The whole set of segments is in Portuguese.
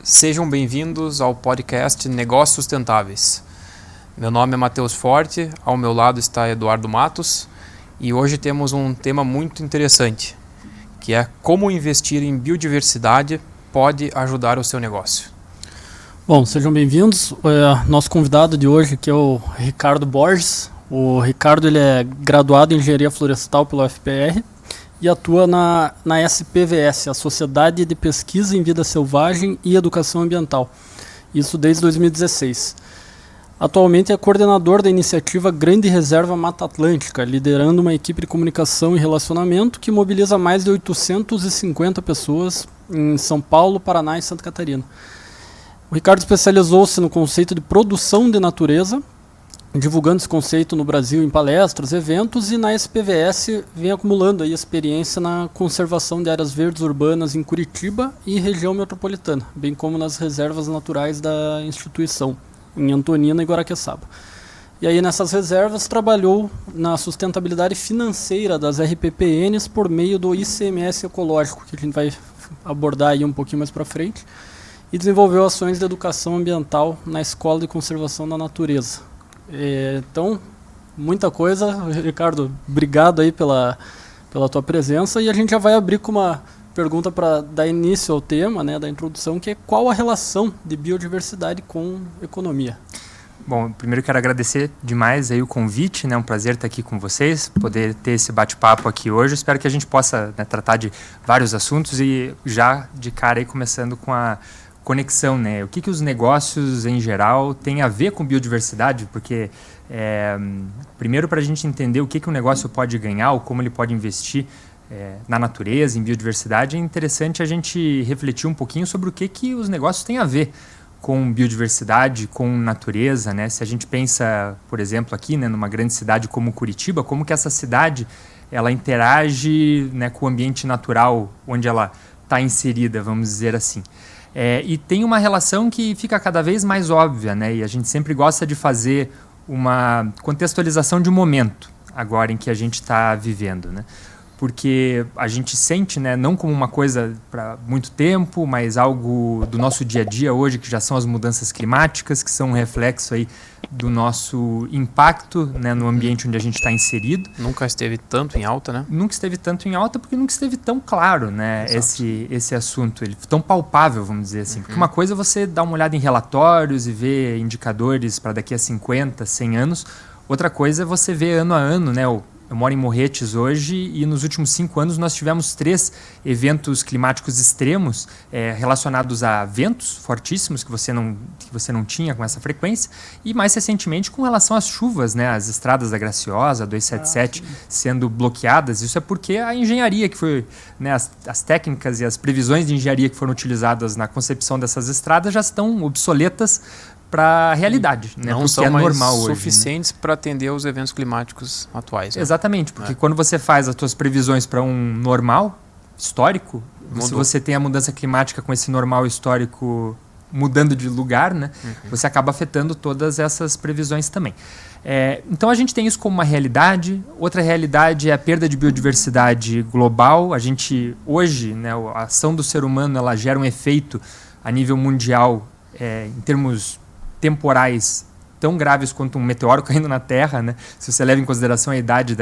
Sejam bem-vindos ao podcast Negócios Sustentáveis. Meu nome é Matheus Forte, ao meu lado está Eduardo Matos e hoje temos um tema muito interessante, que é como investir em biodiversidade pode ajudar o seu negócio. Bom, sejam bem-vindos. Nosso convidado de hoje aqui é o Ricardo Borges. O Ricardo ele é graduado em Engenharia Florestal pela UFPR e atua na SPVS, a Sociedade de Pesquisa em Vida Selvagem e Educação Ambiental. Isso desde 2016. Atualmente é coordenador da iniciativa Grande Reserva Mata Atlântica, liderando uma equipe de comunicação e relacionamento que mobiliza mais de 850 pessoas em São Paulo, Paraná e Santa Catarina. O Ricardo especializou-se no conceito de produção de natureza, divulgando esse conceito no Brasil em palestras, eventos, e na SPVS vem acumulando aí experiência na conservação de áreas verdes urbanas em Curitiba e região metropolitana, bem como nas reservas naturais da instituição, em Antonina e Guaraqueçaba. E aí nessas reservas trabalhou na sustentabilidade financeira das RPPNs por meio do ICMS ecológico, que a gente vai abordar aí um pouquinho mais para frente, e desenvolveu ações de educação ambiental na Escola de Conservação da Natureza. Então, muita coisa. Ricardo, obrigado aí pela tua presença, e a gente já vai abrir com uma pergunta para dar início ao tema, né, da introdução, que é qual a relação de biodiversidade com economia? Bom, primeiro quero agradecer demais aí o convite, né? Um prazer estar aqui com vocês, poder ter esse bate-papo aqui hoje. Espero que a gente possa, né, tratar de vários assuntos e já de cara aí começando com a conexão, né? O que os negócios em geral têm a ver com biodiversidade, porque primeiro para a gente entender o que um negócio pode ganhar ou como ele pode investir na natureza, em biodiversidade, é interessante a gente refletir um pouquinho sobre o que os negócios têm a ver com biodiversidade, com natureza, né? Se a gente pensa, por exemplo, aqui, né, numa grande cidade como Curitiba, como que essa cidade ela interage, né, com o ambiente natural onde ela está inserida, vamos dizer assim. E tem uma relação que fica cada vez mais óbvia, né? E a gente sempre gosta de fazer uma contextualização de um momento, agora em que a gente está vivendo, né? Porque a gente sente, né, não como uma coisa para muito tempo, mas algo do nosso dia a dia hoje, que já são as mudanças climáticas, que são um reflexo aí do nosso impacto, né, no ambiente onde a gente está inserido. Nunca esteve tanto em alta, né? Nunca esteve tanto em alta porque nunca esteve tão claro, né, esse assunto, ele tão palpável, vamos dizer assim. Porque uma coisa é você dar uma olhada em relatórios e ver indicadores para daqui a 50, 100 anos. Outra coisa é você ver ano a ano, né, eu moro em Morretes hoje e nos últimos 5 anos nós tivemos 3 eventos climáticos extremos relacionados a ventos fortíssimos que você não tinha com essa frequência, e mais recentemente com relação às chuvas, né, as estradas da Graciosa, 277 sendo bloqueadas. Isso é porque a engenharia que foi, né, as técnicas e as previsões de engenharia que foram utilizadas na concepção dessas estradas já estão obsoletas para a realidade, né? Não porque são normal mais hoje, suficientes, né, para atender os eventos climáticos atuais. Né? Exatamente, porque quando você faz as suas previsões para um normal histórico, se você tem a mudança climática com esse normal histórico mudando de lugar, né, você acaba afetando todas essas previsões também. Então a gente tem isso como uma realidade. Outra realidade é a perda de biodiversidade global. A gente hoje, né, a ação do ser humano, ela gera um efeito a nível mundial em termos temporais tão graves quanto um meteoro caindo na Terra, né? Se você leva em consideração a idade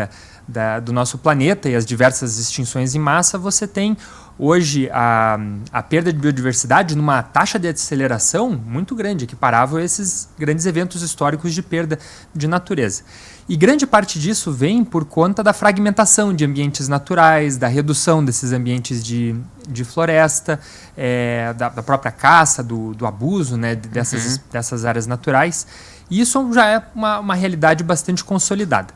do nosso planeta e as diversas extinções em massa, você tem hoje a perda de biodiversidade numa taxa de aceleração muito grande, equiparável a esses grandes eventos históricos de perda de natureza. E grande parte disso vem por conta da fragmentação de ambientes naturais, da redução desses ambientes de floresta, da própria caça, do abuso, né, dessas áreas naturais. E isso já é uma realidade bastante consolidada.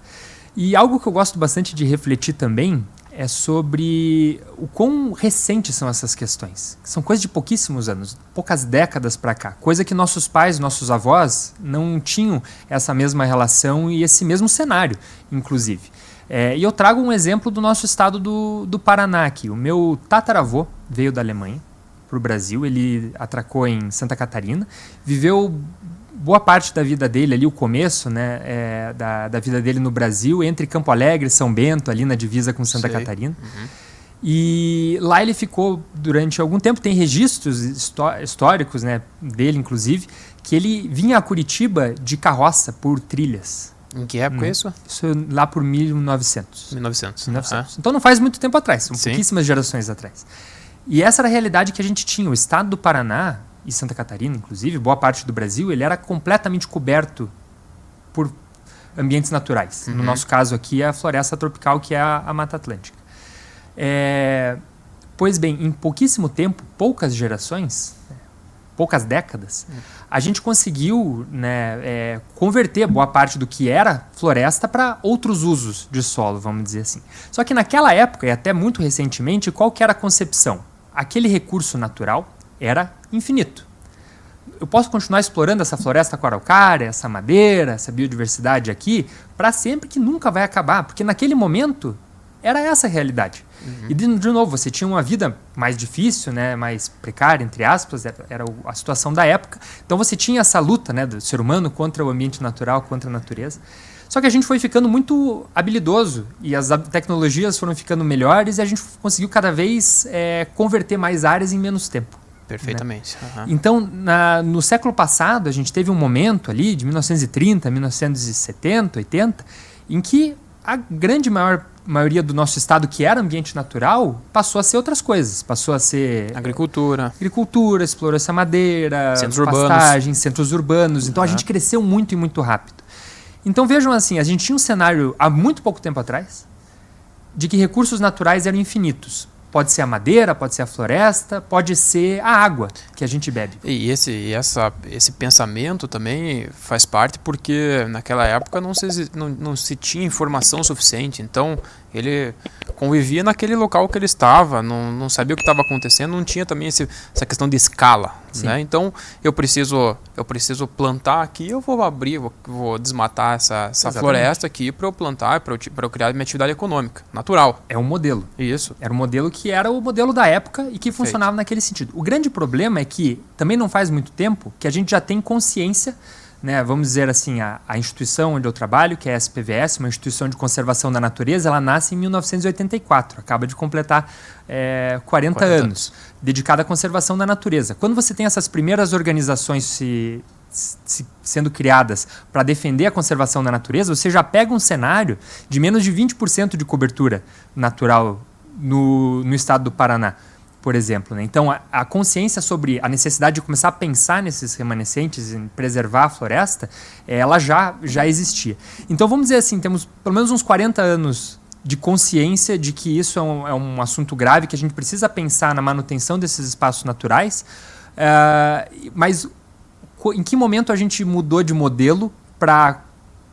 E algo que eu gosto bastante de refletir também é sobre o quão recentes são essas questões. São coisas de pouquíssimos anos, poucas décadas para cá. Coisa que nossos pais, nossos avós não tinham essa mesma relação e esse mesmo cenário, inclusive. E eu trago um exemplo do nosso estado do Paraná aqui. O meu tataravô veio da Alemanha para o Brasil, ele atracou em Santa Catarina, viveu boa parte da vida dele ali, o começo, né, da vida dele no Brasil, entre Campo Alegre e São Bento, ali na divisa com Santa Catarina. E lá ele ficou durante algum tempo, tem registros históricos, né, dele inclusive, que ele vinha a Curitiba de carroça por trilhas. Em que época é isso? Isso lá por 1900. 1900. Então não faz muito tempo atrás, são Sim. pouquíssimas gerações atrás. E essa era a realidade que a gente tinha. O estado do Paraná, e Santa Catarina inclusive, boa parte do Brasil, ele era completamente coberto por ambientes naturais. No nosso caso aqui, a floresta tropical, que é a Mata Atlântica. Pois bem, em pouquíssimo tempo, poucas gerações, poucas décadas, a gente conseguiu, né, converter boa parte do que era floresta para outros usos de solo, vamos dizer assim. Só que naquela época, e até muito recentemente, qual que era a concepção? Aquele recurso natural era infinito. Eu posso continuar explorando essa floresta com araucária, essa madeira, essa biodiversidade aqui, para sempre, que nunca vai acabar, porque naquele momento era essa a realidade. E de novo, você tinha uma vida mais difícil, né, mais precária, entre aspas, era a situação da época. Então você tinha essa luta, né, do ser humano contra o ambiente natural, contra a natureza. Só que a gente foi ficando muito habilidoso e as tecnologias foram ficando melhores e a gente conseguiu cada vez converter mais áreas em menos tempo. Perfeitamente. Né? Então, no século passado, a gente teve um momento ali, de 1930, 1970, 80, em que a grande maioria do nosso estado, que era ambiente natural, passou a ser outras coisas. Passou a ser Agricultura, explorou-se a madeira, centros pastagem, centros urbanos. Então a gente cresceu muito e muito rápido. Então vejam assim, a gente tinha um cenário há muito pouco tempo atrás de que recursos naturais eram infinitos. Pode ser a madeira, pode ser a floresta, pode ser a água que a gente bebe. E esse pensamento também faz parte porque naquela época não se tinha informação suficiente. Então ele convivia naquele local que ele estava, não sabia o que estava acontecendo, não tinha também essa questão de escala. Né? Então eu preciso plantar aqui, eu vou abrir, vou desmatar essa floresta aqui para eu plantar, para eu criar minha atividade econômica, natural. É um modelo. Isso. Era um modelo que era o modelo da época e que funcionava naquele sentido. O grande problema é que também não faz muito tempo que a gente já tem consciência, né, vamos dizer assim, a instituição onde eu trabalho, que é a SPVS, uma instituição de conservação da natureza, ela nasce em 1984, acaba de completar 40 anos, dedicada à conservação da natureza. Quando você tem essas primeiras organizações sendo criadas para defender a conservação da natureza, você já pega um cenário de menos de 20% de cobertura natural no estado do Paraná, por exemplo. Né? Então, a consciência sobre a necessidade de começar a pensar nesses remanescentes, em preservar a floresta, ela já existia. Então, vamos dizer assim, temos pelo menos uns 40 anos de consciência de que isso é um assunto grave, que a gente precisa pensar na manutenção desses espaços naturais, mas em que momento a gente mudou de modelo para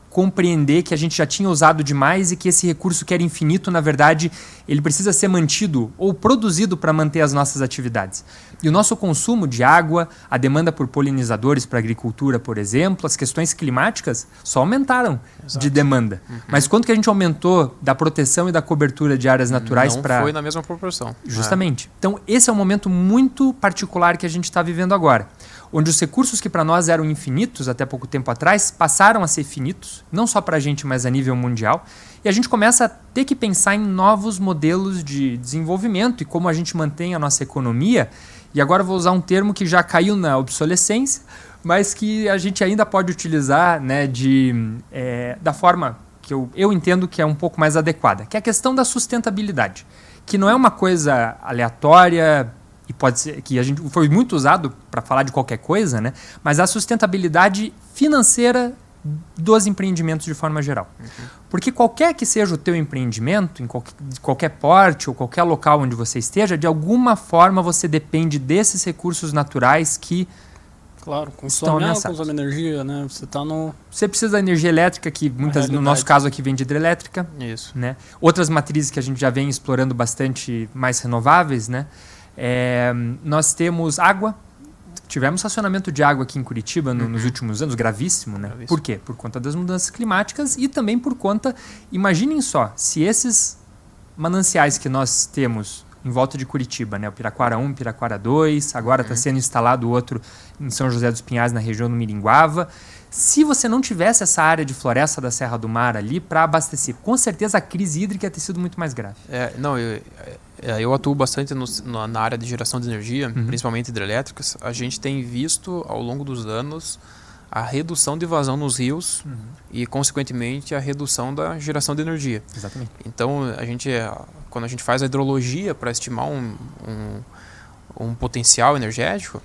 compreender que a gente já tinha usado demais e que esse recurso que era infinito, na verdade, ele precisa ser mantido ou produzido para manter as nossas atividades. E o nosso consumo de água, a demanda por polinizadores para a agricultura, por exemplo, as questões climáticas só aumentaram de demanda. Mas quanto que a gente aumentou da proteção e da cobertura de áreas naturais para... Não foi na mesma proporção. Justamente. Então, esse é um momento muito particular que a gente está vivendo agora, onde os recursos que para nós eram infinitos até pouco tempo atrás passaram a ser finitos, não só para a gente, mas a nível mundial, e a gente começa a ter que pensar em novos modelos de desenvolvimento e como a gente mantém a nossa economia. E agora eu vou usar um termo que já caiu na obsolescência, mas que a gente ainda pode utilizar, né, da forma que eu entendo que é um pouco mais adequada, que é a questão da sustentabilidade, que não é uma coisa aleatória, e pode ser que a gente foi muito usado para falar de qualquer coisa, né? Mas a sustentabilidade financeira dos empreendimentos de forma geral. Porque qualquer que seja o teu empreendimento, de qualquer porte ou qualquer local onde você esteja, de alguma forma você depende desses recursos naturais que consome água, consome energia, né? Você precisa da energia elétrica, que no nosso caso aqui vem de hidrelétrica. Isso. Né? Outras matrizes que a gente já vem explorando bastante mais renováveis, né? Nós temos água. Tivemos racionamento de água aqui em Curitiba nos últimos anos, gravíssimo, né? Por quê? Por conta das mudanças climáticas e também por conta... Imaginem só, se esses mananciais que nós temos em volta de Curitiba, né? O Piraquara 1, Piraquara 2, agora está sendo instalado outro em São José dos Pinhais, na região do Miringuava. Se você não tivesse essa área de floresta da Serra do Mar ali para abastecer, com certeza a crise hídrica ia ter sido muito mais grave. Eu atuo bastante na área de geração de energia, principalmente hidrelétricas. A gente tem visto ao longo dos anos a redução de vazão nos rios e, consequentemente, a redução da geração de energia. Exatamente. Então, quando a gente faz a hidrologia para estimar um potencial energético,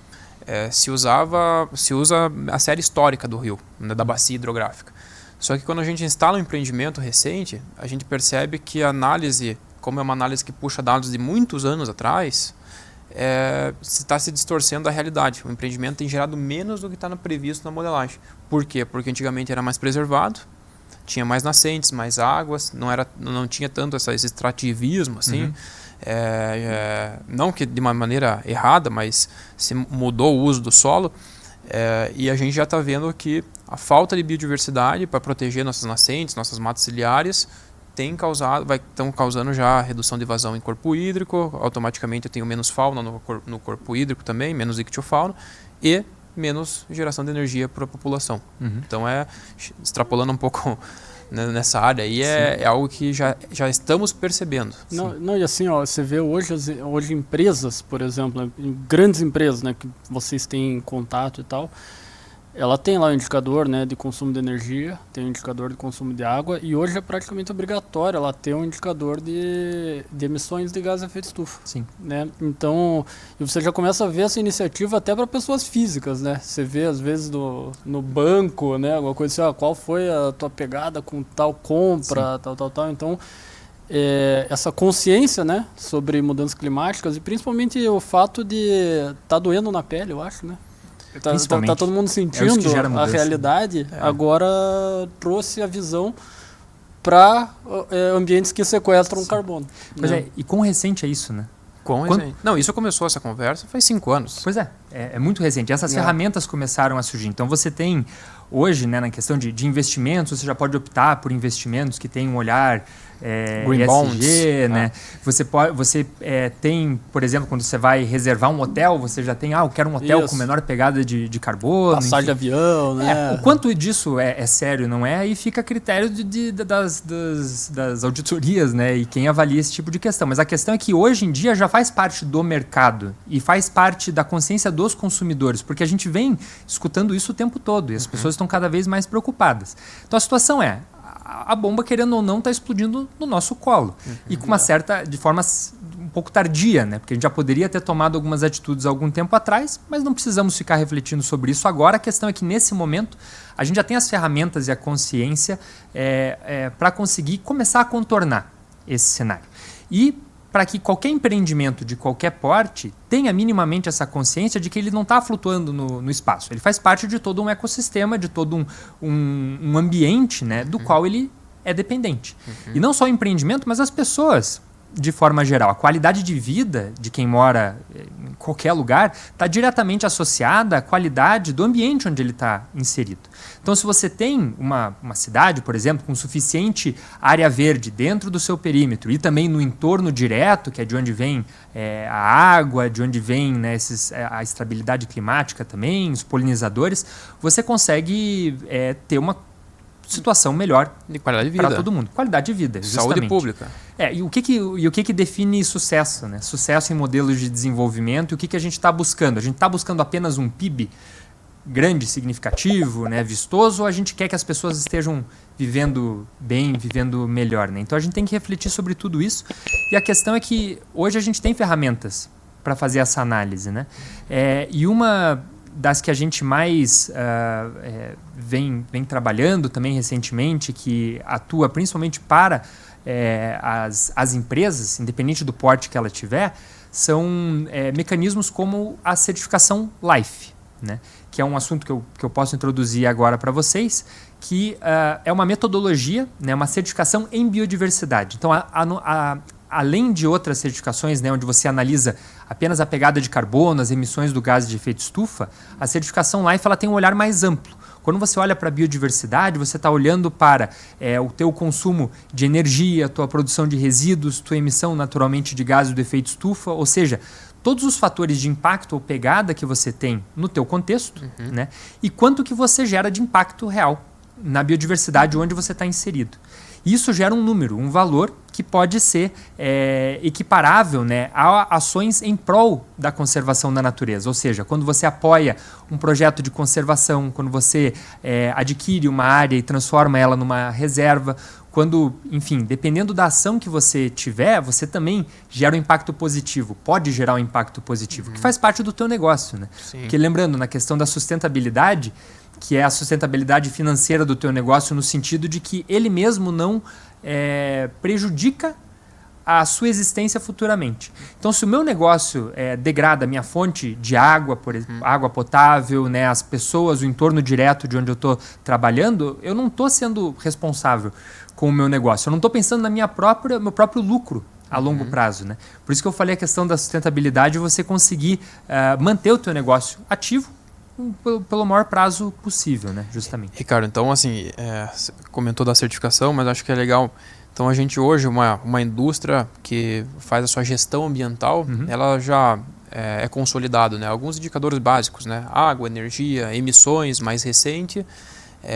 se usa a série histórica do rio, né, da bacia hidrográfica. Só que quando a gente instala um empreendimento recente, a gente percebe que a análise, como é uma análise que puxa dados de muitos anos atrás, está se distorcendo a realidade. O empreendimento tem gerado menos do que está previsto na modelagem. Por quê? Porque antigamente era mais preservado, tinha mais nascentes, mais águas, não tinha tanto esse extrativismo assim. Não que de uma maneira errada, mas se mudou o uso do solo. E a gente já está vendo que a falta de biodiversidade para proteger nossas nascentes, nossas matas ciliares, estão causando já redução de vazão em corpo hídrico. Automaticamente eu tenho menos fauna no corpo hídrico também, menos ictiofauna e menos geração de energia para a população. Então extrapolando um pouco nessa área aí, é algo que já estamos percebendo. Não, e assim, você vê hoje empresas, por exemplo, grandes empresas, né, que vocês têm contato e tal, ela tem lá o indicador, né, de consumo de energia, tem o indicador de consumo de água, e hoje é praticamente obrigatório ela ter um indicador de emissões de gás de efeito estufa. Sim. Né? Então, e você já começa a ver essa iniciativa até para pessoas físicas, né? Você vê às vezes no banco, né, alguma coisa assim, qual foi a tua pegada com tal compra, tal. Então, essa consciência, né, sobre mudanças climáticas e principalmente o fato de estar doendo na pele, eu acho, né? Tá todo mundo sentindo a realidade, agora trouxe a visão para ambientes que sequestram carbono. Pois e quão recente é isso, né? Não, isso começou essa conversa faz 5 anos. Pois é muito recente. Essas ferramentas começaram a surgir. Então você tem hoje, né, na questão de investimentos, você já pode optar por investimentos que têm um olhar Green ESG, bonds, né? Você tem, por exemplo, quando você vai reservar um hotel, você já tem, eu quero um hotel com menor pegada de carbono. Passagem de avião, né? O quanto disso é sério, não é? Aí fica a critério das auditorias, né? E quem avalia esse tipo de questão. Mas a questão é que hoje em dia já faz parte do mercado e faz parte da consciência dos consumidores, porque a gente vem escutando isso o tempo todo e as pessoas estão cada vez mais preocupadas. Então a situação a bomba, querendo ou não, está explodindo no nosso colo. E com de forma um pouco tardia, né? Porque a gente já poderia ter tomado algumas atitudes há algum tempo atrás, mas não precisamos ficar refletindo sobre isso agora. A questão é que, nesse momento, a gente já tem as ferramentas e a consciência para conseguir começar a contornar esse cenário. E para que qualquer empreendimento de qualquer porte tenha minimamente essa consciência de que ele não está flutuando no espaço. Ele faz parte de todo um ecossistema, de todo um ambiente, né, do qual ele é dependente. E não só o empreendimento, mas as pessoas, de forma geral. A qualidade de vida de quem mora em qualquer lugar está diretamente associada à qualidade do ambiente onde ele está inserido. Então, se você tem uma cidade, por exemplo, com suficiente área verde dentro do seu perímetro e também no entorno direto, que é de onde vem a água, de onde vem, né, a estabilidade climática também, os polinizadores, você consegue ter uma situação melhor de qualidade de vida para todo mundo. Qualidade de vida, justamente. Saúde pública. E o que define sucesso, né? Sucesso em modelos de desenvolvimento e o que a gente está buscando? A gente está buscando apenas um PIB grande, significativo, né, vistoso, ou a gente quer que as pessoas estejam vivendo bem, vivendo melhor, né? Então a gente tem que refletir sobre tudo isso. E a questão é que hoje a gente tem ferramentas para fazer essa análise, né? E uma das que a gente mais vem trabalhando também recentemente, que atua principalmente para as empresas, independente do porte que ela tiver, são mecanismos como a certificação LIFE, né? Que é um assunto que eu posso introduzir agora para vocês, que é uma metodologia, né, uma certificação em biodiversidade. Então, além de outras certificações, né, onde você analisa apenas a pegada de carbono, as emissões do gás de efeito estufa, a certificação LIFE ela tem um olhar mais amplo. Quando você olha para a biodiversidade, você está olhando para o teu consumo de energia, tua produção de resíduos, tua emissão naturalmente de gases do efeito estufa, ou seja, todos os fatores de impacto ou pegada que você tem no teu contexto, né? E quanto que você gera de impacto real na biodiversidade onde você está inserido. Isso gera um número, um valor que pode ser equiparável, né, a ações em prol da conservação da natureza. Ou seja, quando você apoia um projeto de conservação, quando você adquire uma área e transforma ela numa reserva, quando, enfim, dependendo da ação que você tiver, você também gera um impacto positivo, pode gerar um impacto positivo, que faz parte do teu negócio, né? Sim. Porque lembrando, na questão da sustentabilidade, que é a sustentabilidade financeira do teu negócio no sentido de que ele mesmo não prejudica a sua existência futuramente. Então, se o meu negócio degrada a minha fonte de água, por exemplo, água potável, né, as pessoas, o entorno direto de onde eu estou trabalhando, eu não estou sendo responsável com o meu negócio. Eu não estou pensando na meu próprio lucro a longo prazo, né? Por isso que eu falei a questão da sustentabilidade, você conseguir manter o teu negócio ativo pelo maior prazo possível, né? Justamente. Ricardo, então assim, você comentou da certificação, mas acho que é legal. Então a gente hoje, uma indústria que faz a sua gestão ambiental, ela já é consolidado, né? Alguns indicadores básicos, né? Água, energia, emissões mais recente,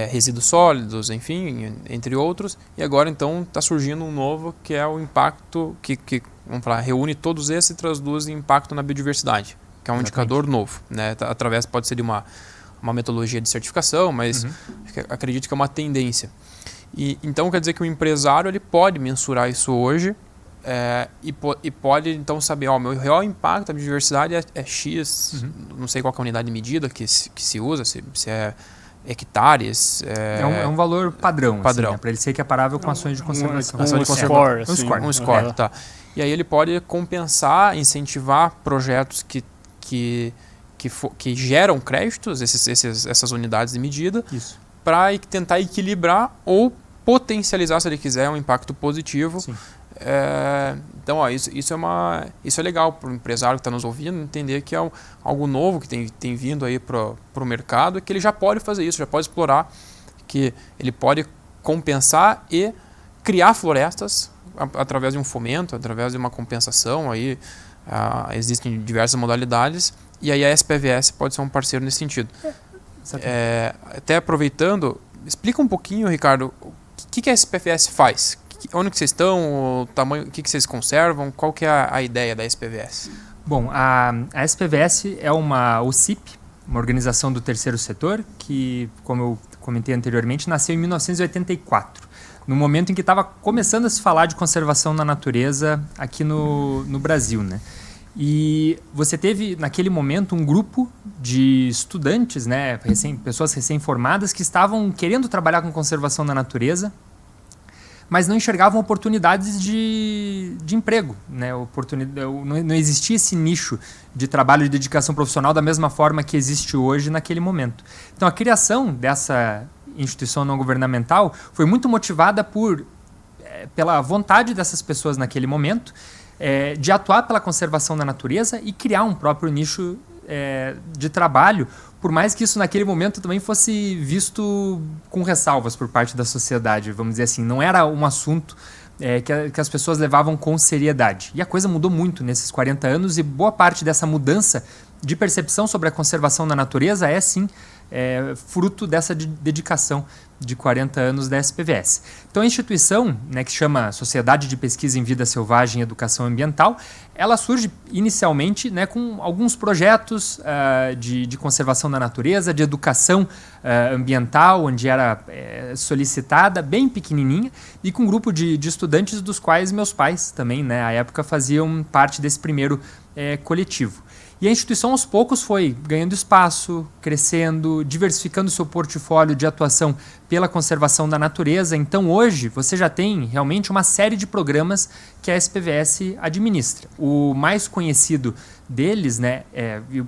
resíduos sólidos, enfim, entre outros. E agora então está surgindo um novo que é o impacto que vamos falar, reúne todos esses e traduz em impacto na biodiversidade, que é um indicador novo, né? Através pode ser de uma metodologia de certificação, mas acredito que é uma tendência. E então quer dizer que o empresário ele pode mensurar isso hoje e pode então saber, meu real impacto da biodiversidade é X, não sei qual que é a unidade de medida que se usa, se é hectares. É um valor padrão. Assim, né? Para ele ser equiparável com ações de conservação. Um score, tá. E aí ele pode compensar, incentivar projetos que geram créditos, essas unidades de medida, para tentar equilibrar ou potencializar, se ele quiser, um impacto positivo. Então, isso é legal para o empresário que está nos ouvindo entender que é algo novo que tem vindo aí para o mercado e que ele já pode fazer isso, já pode explorar, que ele pode compensar e criar florestas através de um fomento, através de uma compensação. Aí, existem diversas modalidades e aí a SPVS pode ser um parceiro nesse sentido. Até aproveitando, explica um pouquinho, Ricardo, o que a SPVS faz? Onde que vocês estão? O tamanho, o que vocês conservam? Qual que é a ideia da SPVS? Bom, a SPVS é uma OCIP, uma organização do terceiro setor, que, como eu comentei anteriormente, nasceu em 1984, no momento em que estava começando a se falar de conservação na natureza aqui no Brasil, né? E você teve, naquele momento, um grupo de estudantes, né, pessoas recém-formadas, que estavam querendo trabalhar com conservação na natureza, mas não enxergavam oportunidades de emprego, né? Não existia esse nicho de trabalho de dedicação profissional da mesma forma que existe hoje naquele momento. Então, a criação dessa instituição não governamental foi muito motivada pela vontade dessas pessoas naquele momento de atuar pela conservação da natureza e criar um próprio nicho de trabalho, por mais que isso naquele momento também fosse visto com ressalvas por parte da sociedade, vamos dizer assim. Não era um assunto que as pessoas levavam com seriedade. E a coisa mudou muito nesses 40 anos e boa parte dessa mudança de percepção sobre a conservação da natureza é sim fruto dessa dedicação de 40 anos da SPVS. Então a instituição, né, que se chama Sociedade de Pesquisa em Vida Selvagem e Educação Ambiental, ela surge inicialmente, né, com alguns projetos de conservação da natureza, de educação ambiental, onde era solicitada, bem pequenininha, e com um grupo de estudantes dos quais meus pais também, né, à época, faziam parte desse primeiro coletivo. E a instituição, aos poucos, foi ganhando espaço, crescendo, diversificando seu portfólio de atuação pela conservação da natureza. Então, hoje, você já tem realmente uma série de programas que a SPVS administra. O mais conhecido deles, né,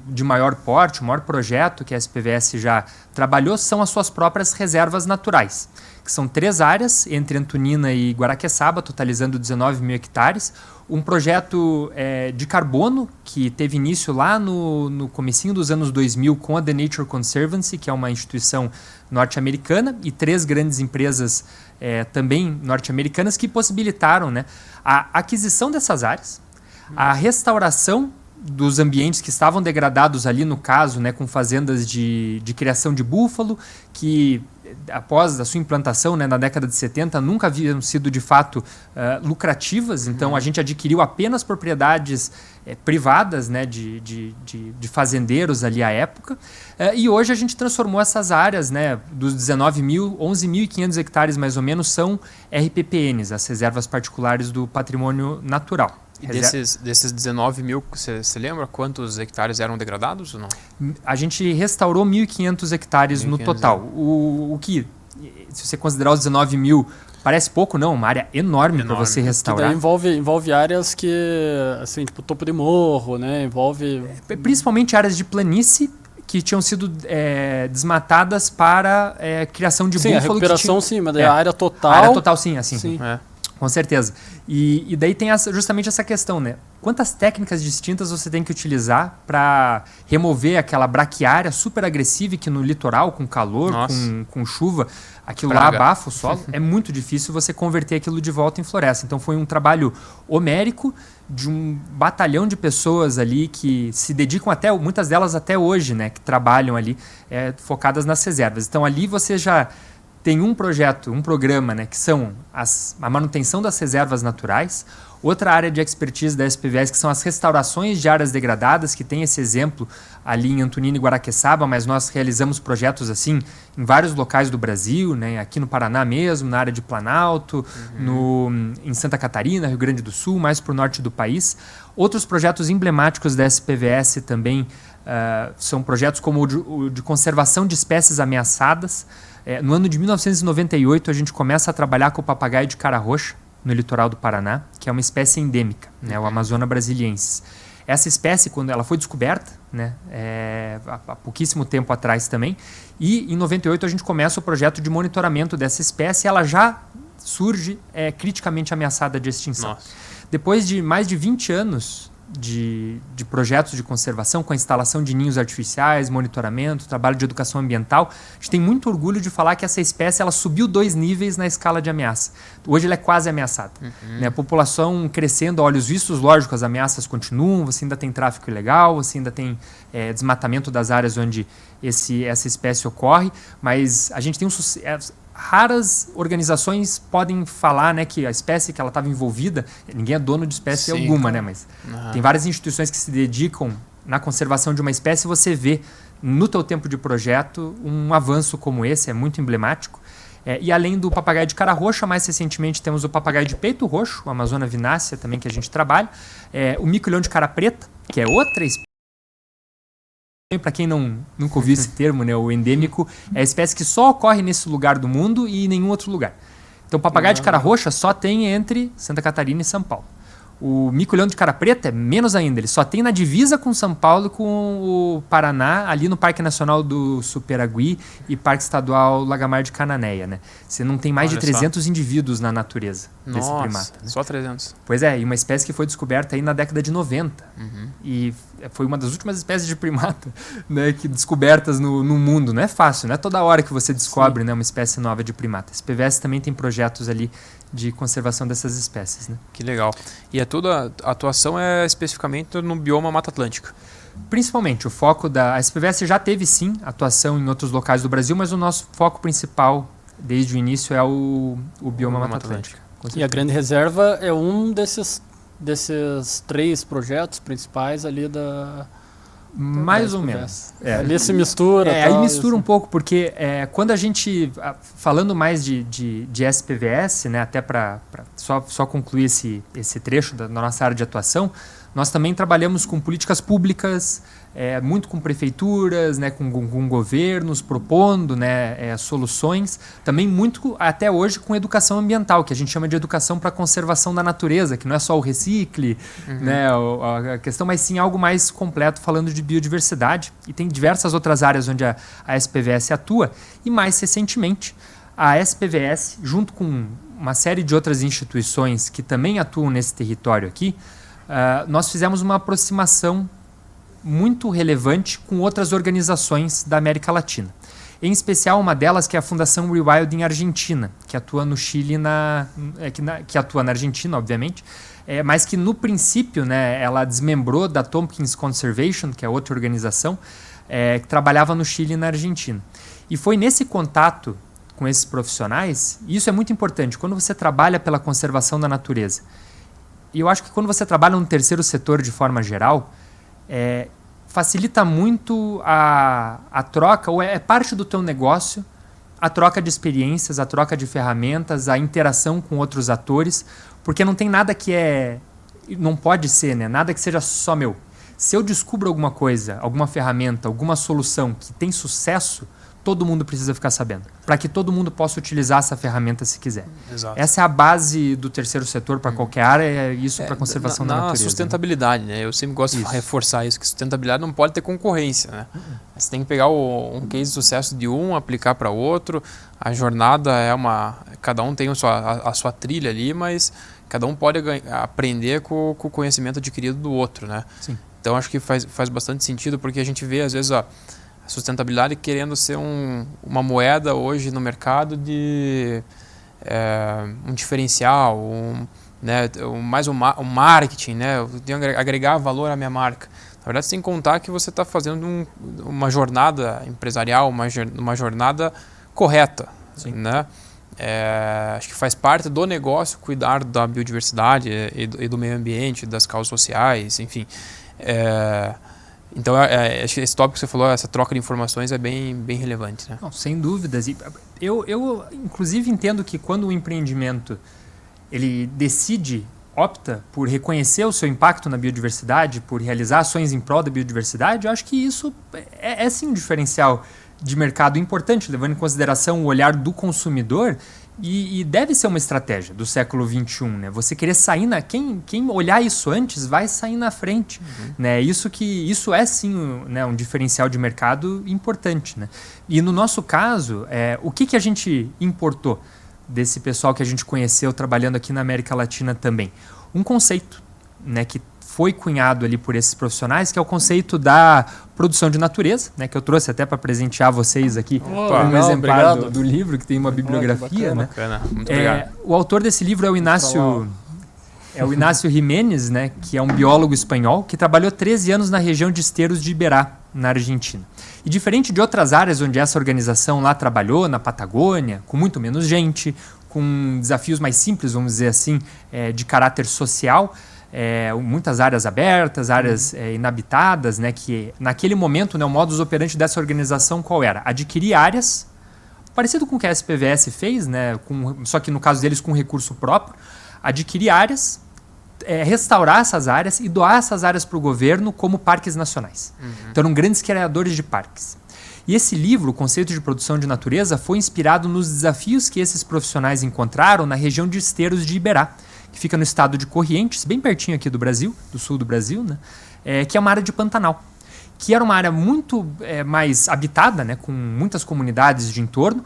de maior porte, o maior projeto que a SPVS já trabalhou, são as suas próprias reservas naturais, que são 3 áreas, entre Antonina e Guaraqueçaba, totalizando 19 mil hectares. Um projeto de carbono, que teve início lá no comecinho dos anos 2000 com a The Nature Conservancy, que é uma instituição norte-americana, e 3 grandes empresas também norte-americanas que possibilitaram, né, a aquisição dessas áreas, a restauração dos ambientes que estavam degradados ali, no caso, né, com fazendas de criação de búfalo, que após a sua implantação, né, na década de 70, nunca haviam sido de fato lucrativas. Então a gente adquiriu apenas propriedades privadas, né, de fazendeiros ali à época, e hoje a gente transformou essas áreas, né, dos 19 mil, 11.500 hectares mais ou menos são RPPNs, as reservas particulares do patrimônio natural. E desses 19 mil, você lembra quantos hectares eram degradados ou não? A gente restaurou 1.500 hectares no total. O que, se você considerar os 19 mil, parece pouco, não, uma área enorme para você restaurar. Envolve áreas que, assim, tipo topo de morro, né? Envolve... Principalmente áreas de planície que tinham sido desmatadas para criação de búfalo. Sim, a recuperação sim, mas a área total... A área total sim, assim. Sim. Com certeza. E daí tem justamente essa questão, né? Quantas técnicas distintas você tem que utilizar para remover aquela braquiária super agressiva e que no litoral, com calor, com chuva, aquilo lá abafa o solo. É muito difícil você converter aquilo de volta em floresta. Então foi um trabalho homérico de um batalhão de pessoas ali que se dedicam muitas delas até hoje, né? Que trabalham ali focadas nas reservas. Então ali você já... tem um projeto, um programa, né, que são a manutenção das reservas naturais, outra área de expertise da SPVS, que são as restaurações de áreas degradadas, que tem esse exemplo ali em Antonina e Guaraqueçaba, mas nós realizamos projetos assim em vários locais do Brasil, né, aqui no Paraná mesmo, na área de Planalto, em Santa Catarina, Rio Grande do Sul, mais para o norte do país. Outros projetos emblemáticos da SPVS também são projetos como o de conservação de espécies ameaçadas. No ano de 1998, a gente começa a trabalhar com o papagaio de cara roxa, no litoral do Paraná, que é uma espécie endêmica, né, o Amazona brasiliensis. Essa espécie, quando ela foi descoberta, né, há pouquíssimo tempo atrás também, e em 98 a gente começa o projeto de monitoramento dessa espécie, e ela já surge criticamente ameaçada de extinção. Nossa. Depois de mais de 20 anos de projetos de conservação, com a instalação de ninhos artificiais, monitoramento, trabalho de educação ambiental, a gente tem muito orgulho de falar que essa espécie ela subiu 2 níveis na escala de ameaça. Hoje ela é quase ameaçada. Né? A população crescendo a olhos vistos, lógico, as ameaças continuam, você ainda tem tráfico ilegal, você ainda tem desmatamento das áreas onde essa espécie ocorre, mas a gente tem raras organizações podem falar, né, que a espécie que ela estava envolvida, ninguém é dono de espécie alguma, né, mas tem várias instituições que se dedicam na conservação de uma espécie, você vê no teu tempo de projeto um avanço como esse, é muito emblemático. E além do papagaio de cara roxa, mais recentemente temos o papagaio de peito roxo, o Amazona vinácea também que a gente trabalha, o mico-leão de cara preta, que é outra espécie. Para quem nunca ouviu esse termo, né, o endêmico é a espécie que só ocorre nesse lugar do mundo e em nenhum outro lugar. Então, o papagaio de cara roxa só tem entre Santa Catarina e São Paulo. O mico-leão de cara preta é menos ainda, ele só tem na divisa com São Paulo e com o Paraná, ali no Parque Nacional do Superagui e Parque Estadual Lagamar de Cananéia, né? Você não tem mais de 300 indivíduos na natureza desse primata. Né? Só 300. Pois e uma espécie que foi descoberta aí na década de 90. E foi uma das últimas espécies de primata, né, que descobertas no mundo. Não é fácil, não é toda hora que você descobre, né, uma espécie nova de primata. A SPVS também tem projetos ali de conservação dessas espécies, né? Que legal. E toda a atuação é especificamente no bioma Mata Atlântica? Principalmente. O foco a SPVS já teve, sim, atuação em outros locais do Brasil, mas o nosso foco principal, desde o início, é o bioma Mata Atlântica. E a Grande Reserva é um desses 3 projetos principais ali mais ou menos. Ali se mistura. Aí mistura um pouco, porque quando a gente, falando mais de SPVS, né, até para só concluir esse trecho da nossa área de atuação, nós também trabalhamos com políticas públicas, muito com prefeituras, né, com governos, propondo, né, soluções. Também muito, até hoje, com educação ambiental, que a gente chama de educação para a conservação da natureza, que não é só o recicle, né, a questão, mas sim algo mais completo, falando de biodiversidade. E tem diversas outras áreas onde a SPVS atua. E mais recentemente, a SPVS, junto com uma série de outras instituições que também atuam nesse território aqui, nós fizemos uma aproximação muito relevante com outras organizações da América Latina. Em especial uma delas que é a Fundação Rewilding Argentina, que atua no Chile, que atua na Argentina, obviamente, mas que no princípio, né, ela desmembrou da Tompkins Conservation, que é outra organização, que trabalhava no Chile e na Argentina. E foi nesse contato com esses profissionais, e isso é muito importante, quando você trabalha pela conservação da natureza. E eu acho que quando você trabalha no terceiro setor de forma geral, facilita muito a troca, ou é parte do teu negócio, a troca de experiências, a troca de ferramentas, a interação com outros atores, porque não tem nada não pode ser, né? Nada que seja só meu. Se eu descubro alguma coisa, alguma ferramenta, alguma solução que tem sucesso, todo mundo precisa ficar sabendo, para que todo mundo possa utilizar essa ferramenta se quiser. Exato. Essa é a base do terceiro setor para qualquer área, isso para a conservação da natureza. Na sustentabilidade, né? Eu sempre gosto de reforçar isso, que sustentabilidade não pode ter concorrência, né? Você tem que pegar um case de sucesso de um, aplicar para outro. A jornada cada um tem a sua trilha ali, mas cada um pode aprender com o conhecimento adquirido do outro, né? Sim. Então acho que faz bastante sentido, porque a gente vê às vezes a sustentabilidade querendo ser uma moeda hoje no mercado de um diferencial, mais um marketing, né? Eu tenho que agregar valor à minha marca. Na verdade, você tem que contar que você está fazendo uma jornada empresarial, uma jornada correta. Sim. Né? Acho que faz parte do negócio cuidar da biodiversidade e do meio ambiente, das causas sociais, enfim. Então, acho que esse tópico que você falou, essa troca de informações é bem relevante. Né? Não, sem dúvidas. Eu, inclusive, entendo que quando o empreendimento ele opta por reconhecer o seu impacto na biodiversidade, por realizar ações em prol da biodiversidade, eu acho que isso é sim um diferencial de mercado importante, levando em consideração o olhar do consumidor. E deve ser uma estratégia do século XXI, né? Você querer sair quem olhar isso antes vai sair na frente, né? Isso é sim, né, um diferencial de mercado importante, né? E no nosso caso, o que a gente importou desse pessoal que a gente conheceu trabalhando aqui na América Latina também? Um conceito, né, que foi cunhado ali por esses profissionais, que é o conceito da produção de natureza, né, que eu trouxe até para presentear vocês aqui um exemplar do livro, que tem uma bibliografia. Né? Bacana. Muito obrigado. O autor desse livro é o Inácio Jiménez, né, que é um biólogo espanhol, que trabalhou 13 anos na região de Esteros de Iberá, na Argentina. E diferente de outras áreas onde essa organização lá trabalhou, na Patagônia, com muito menos gente, com desafios mais simples, vamos dizer assim, de caráter social, muitas áreas abertas, áreas inabitadas, né, que naquele momento, né, o modus operandi dessa organização qual era? Adquirir áreas, parecido com o que a SPVS fez, né, só que no caso deles com recurso próprio, adquirir áreas, restaurar essas áreas e doar essas áreas para o governo como parques nacionais. Então eram grandes criadores de parques. E esse livro, o Conceito de Produção de Natureza, foi inspirado nos desafios que esses profissionais encontraram na região de Esteros de Iberá, que fica no estado de Corrientes, bem pertinho aqui do Brasil, do sul do Brasil, né? Que é uma área de Pantanal, que era uma área muito mais habitada, né? Com muitas comunidades de entorno,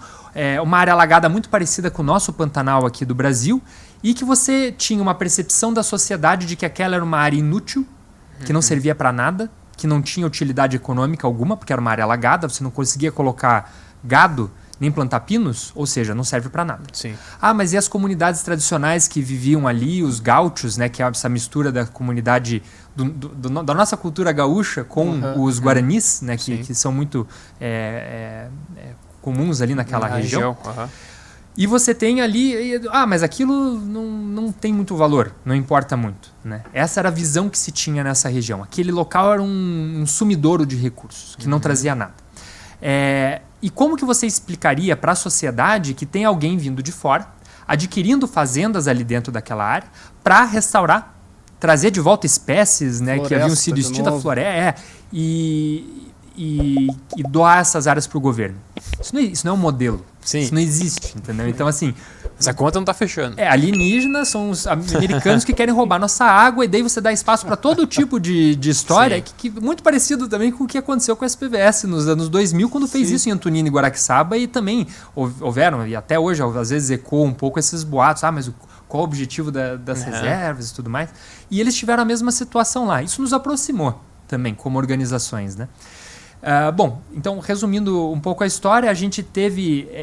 uma área alagada muito parecida com o nosso Pantanal aqui do Brasil, e que você tinha uma percepção da sociedade de que aquela era uma área inútil, que não servia para nada, que não tinha utilidade econômica alguma, porque era uma área alagada, você não conseguia colocar gado nem plantar pinos, ou seja, não serve para nada. Sim. Mas e as comunidades tradicionais que viviam ali, os gaúchos, né, que é essa mistura da comunidade da nossa cultura gaúcha com os guaranis, né, que são muito comuns ali naquela região. E você tem ali, mas aquilo não tem muito valor, não importa muito. Né? Essa era a visão que se tinha nessa região. Aquele local era um sumidouro de recursos, que não trazia nada. E como que você explicaria para a sociedade que tem alguém vindo de fora, adquirindo fazendas ali dentro daquela área, para restaurar, trazer de volta espécies, né, que haviam sido extintas, floresta, e doar essas áreas para o governo? Isso não é um modelo. Sim. Isso não existe, entendeu? Então, assim, Essa conta não tá fechando. Alienígenas são os americanos que querem roubar nossa água, e daí você dá espaço para todo tipo de história, que muito parecido também com o que aconteceu com a SPVS nos anos 2000, quando fez isso em Antonina e Guaraqueçaba, e também houveram, e até hoje às vezes ecoam um pouco esses boatos, mas qual o objetivo das reservas e tudo mais. E eles tiveram a mesma situação lá. Isso nos aproximou também, como organizações, né? Bom, então, resumindo um pouco a história,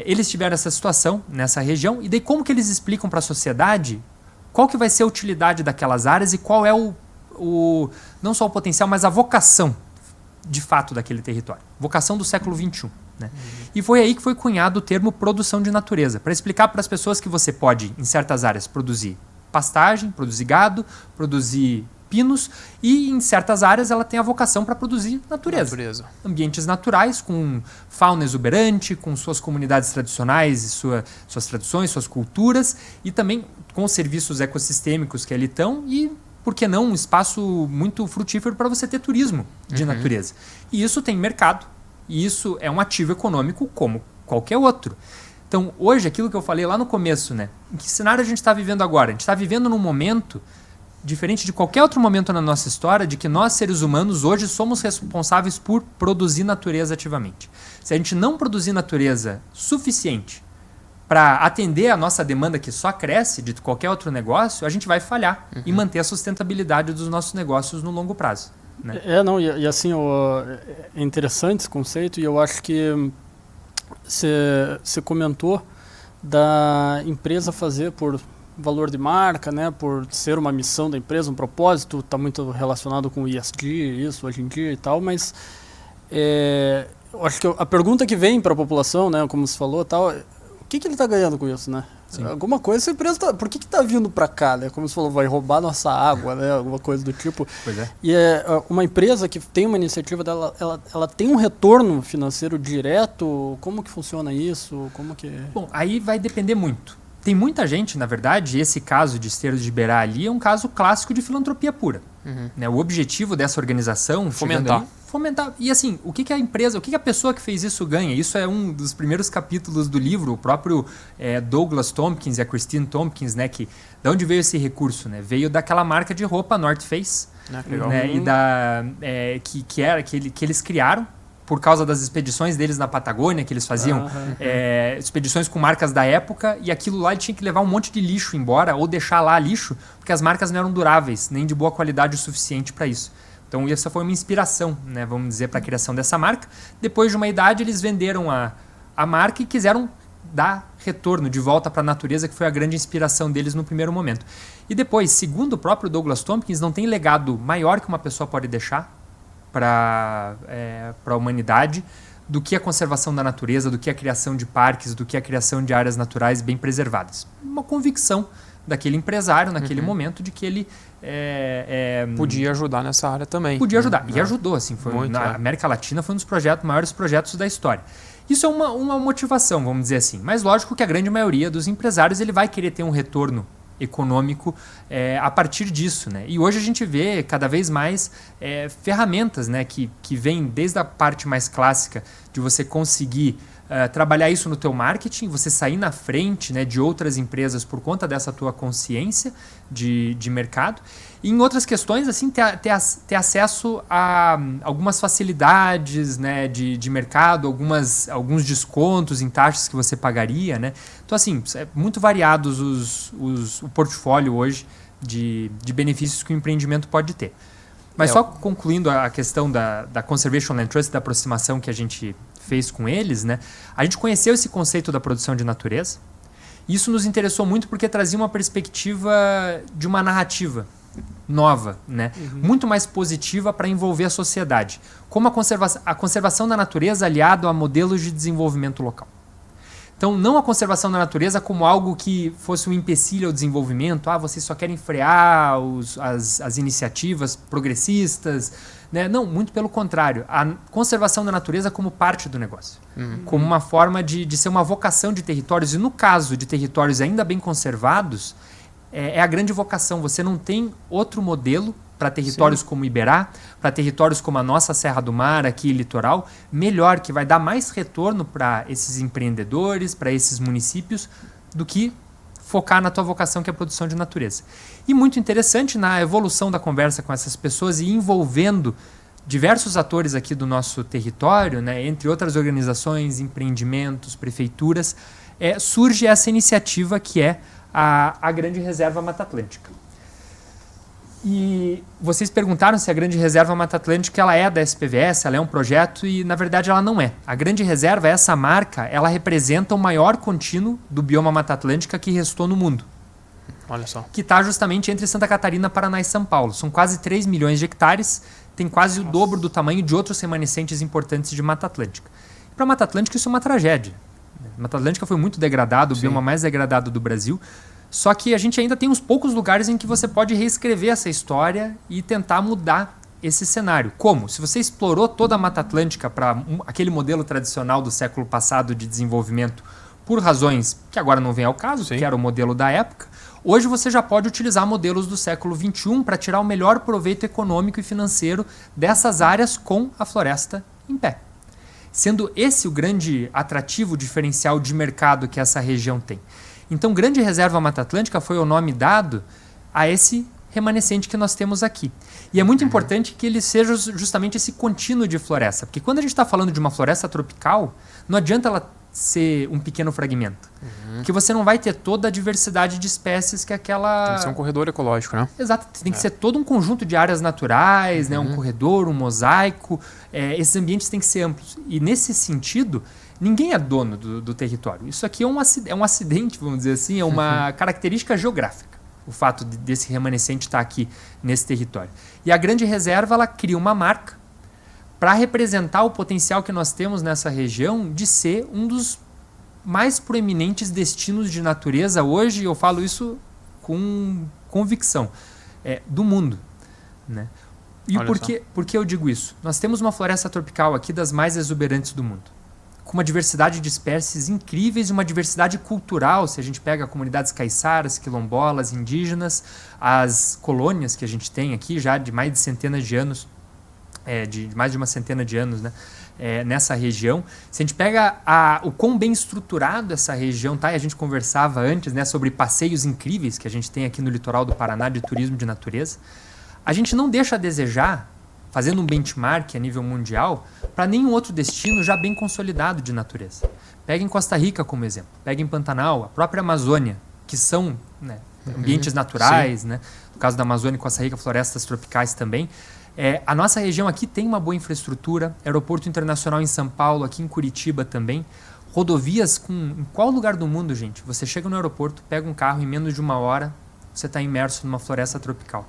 eles tiveram essa situação nessa região, e daí como que eles explicam para a sociedade qual que vai ser a utilidade daquelas áreas e qual é não só o potencial, mas a vocação, de fato, daquele território. Vocação do século XXI. Né? E foi aí que foi cunhado o termo produção de natureza, para explicar para as pessoas que você pode, em certas áreas, produzir pastagem, produzir gado, produzir pinos, e em certas áreas ela tem a vocação para produzir natureza. Ambientes naturais, com fauna exuberante, com suas comunidades tradicionais, e suas tradições, suas culturas, e também com os serviços ecossistêmicos que ali estão, e, por que não, um espaço muito frutífero para você ter turismo de natureza. E isso tem mercado, e isso é um ativo econômico como qualquer outro. Então, hoje, aquilo que eu falei lá no começo, né? Em que cenário a gente está vivendo agora? A gente está vivendo num momento diferente de qualquer outro momento na nossa história, de que nós, seres humanos, hoje somos responsáveis por produzir natureza ativamente. Se a gente não produzir natureza suficiente para atender a nossa demanda, que só cresce de qualquer outro negócio, a gente vai falhar em manter a sustentabilidade dos nossos negócios no longo prazo. Né? E assim, é interessante esse conceito, e eu acho que você comentou da empresa fazer por valor de marca, né, por ser uma missão da empresa, um propósito, está muito relacionado com o ESG, isso hoje em dia e tal, mas eu acho que a pergunta que vem para a população, né, como você falou, tal, o que ele está ganhando com isso, né? Sim. Alguma coisa essa empresa por que está vindo para cá, né? Como você falou, vai roubar nossa água, né? Alguma coisa do tipo. Pois é. E uma empresa que tem uma iniciativa dela, ela tem um retorno financeiro direto? Como que funciona isso? Bom, aí vai depender muito. Tem muita gente, na verdade, esse caso de Esteiros de Iberá ali é um caso clássico de filantropia pura. Né? O objetivo dessa organização... Fomentar. E assim, o que a empresa, o que a pessoa que fez isso ganha? Isso é um dos primeiros capítulos do livro. O próprio Douglas Tompkins e a Christine Tompkins, né? De onde veio esse recurso? Né? Veio daquela marca de roupa North Face. Né? E que eles criaram por causa das expedições deles na Patagônia, que eles faziam expedições com marcas da época, e aquilo lá ele tinha que levar um monte de lixo embora, ou deixar lá lixo, porque as marcas não eram duráveis, nem de boa qualidade o suficiente para isso. Então essa foi uma inspiração, né, vamos dizer, para a criação dessa marca. Depois de uma idade, eles venderam a marca e quiseram dar retorno de volta para a natureza, que foi a grande inspiração deles no primeiro momento. E depois, segundo o próprio Douglas Tompkins, não tem legado maior que uma pessoa pode deixar para a humanidade do que a conservação da natureza, do que a criação de parques, do que a criação de áreas naturais bem preservadas. Uma convicção daquele empresário naquele momento de que ele podia ajudar nessa área também. Podia ajudar. E ajudou. Assim, na América Latina foi um dos maiores projetos da história. Isso é uma motivação, vamos dizer assim. Mas lógico que a grande maioria dos empresários ele vai querer ter um retorno econômico a partir disso, né? E hoje a gente vê cada vez mais ferramentas, né, que vêm desde a parte mais clássica de você conseguir trabalhar isso no teu marketing, você sair na frente, né, de outras empresas por conta dessa tua consciência de mercado. E em outras questões, assim, ter acesso a algumas facilidades, né, de mercado, alguns descontos em taxas que você pagaria, né? Então, assim, é muito variados o portfólio hoje de benefícios que o empreendimento pode ter. Mas só concluindo a questão da Conservation Land Trust, da aproximação que a gente fez com eles, né? A gente conheceu esse conceito da produção de natureza. Isso nos interessou muito porque trazia uma perspectiva de uma narrativa nova, né? Muito mais positiva para envolver a sociedade. Como a conservação da natureza aliado a modelos de desenvolvimento local. Então, não a conservação da natureza como algo que fosse um empecilho ao desenvolvimento. Vocês só querem frear as iniciativas progressistas. Né? Não, muito pelo contrário. A conservação da natureza como parte do negócio. Como uma forma de ser uma vocação de territórios. E no caso de territórios ainda bem conservados, é a grande vocação. Você não tem outro modelo para territórios como Iberá, para territórios como a nossa Serra do Mar, aqui litoral, melhor, que vai dar mais retorno para esses empreendedores, para esses municípios, do que focar na tua vocação, que é a produção de natureza. E muito interessante na evolução da conversa com essas pessoas e envolvendo diversos atores aqui do nosso território, né, entre outras organizações, empreendimentos, prefeituras, surge essa iniciativa que é a Grande Reserva Mata Atlântica. E vocês perguntaram se a Grande Reserva Mata Atlântica ela é da SPVS, ela é um projeto, e na verdade ela não é. A Grande Reserva, essa marca, ela representa o maior contínuo do bioma Mata Atlântica que restou no mundo. Olha só. Que está justamente entre Santa Catarina, Paraná e São Paulo. São quase 3 milhões de hectares, tem quase o dobro do tamanho de outros remanescentes importantes de Mata Atlântica. Para a Mata Atlântica isso é uma tragédia. A Mata Atlântica foi muito degradado, o bioma mais degradado do Brasil. Só que a gente ainda tem uns poucos lugares em que você pode reescrever essa história e tentar mudar esse cenário. Como? Se você explorou toda a Mata Atlântica para aquele modelo tradicional do século passado de desenvolvimento por razões que agora não vem ao caso, que era o modelo da época, hoje você já pode utilizar modelos do século XXI para tirar o melhor proveito econômico e financeiro dessas áreas com a floresta em pé. Sendo esse o grande atrativo diferencial de mercado que essa região tem. Então, Grande Reserva Mata Atlântica foi o nome dado a esse remanescente que nós temos aqui. E é muito importante que ele seja justamente esse contínuo de floresta. Porque quando a gente está falando de uma floresta tropical, não adianta ela ser um pequeno fragmento. Porque você não vai ter toda a diversidade de espécies que aquela... Tem que ser um corredor ecológico, né? Exato. Tem que ser todo um conjunto de áreas naturais, né? Um corredor, um mosaico. Esses ambientes têm que ser amplos. E nesse sentido... Ninguém é dono do território. Isso aqui é um acidente, vamos dizer assim, é uma característica geográfica, o fato desse remanescente estar aqui nesse território. E a Grande Reserva ela cria uma marca para representar o potencial que nós temos nessa região de ser um dos mais proeminentes destinos de natureza hoje, eu falo isso com convicção, do mundo. Né? E por que eu digo isso? Nós temos uma floresta tropical aqui das mais exuberantes do mundo, com uma diversidade de espécies incríveis e uma diversidade cultural. Se a gente pega comunidades caiçaras, quilombolas, indígenas, as colônias que a gente tem aqui já de mais de centenas de anos, de mais de uma centena de anos, né, nessa região. Se a gente pega o quão bem estruturado essa região tá, e a gente conversava antes, né, sobre passeios incríveis que a gente tem aqui no litoral do Paraná de turismo de natureza, a gente não deixa a desejar, fazendo um benchmark a nível mundial, para nenhum outro destino já bem consolidado de natureza. Pega em Costa Rica como exemplo, pega em Pantanal, a própria Amazônia, que são, né, ambientes naturais, né? No caso da Amazônia e Costa Rica, florestas tropicais também. A nossa região aqui tem uma boa infraestrutura, aeroporto internacional em São Paulo, aqui em Curitiba também, rodovias em qual lugar do mundo, gente? Você chega no aeroporto, pega um carro, em menos de 1 hora, você está imerso numa floresta tropical.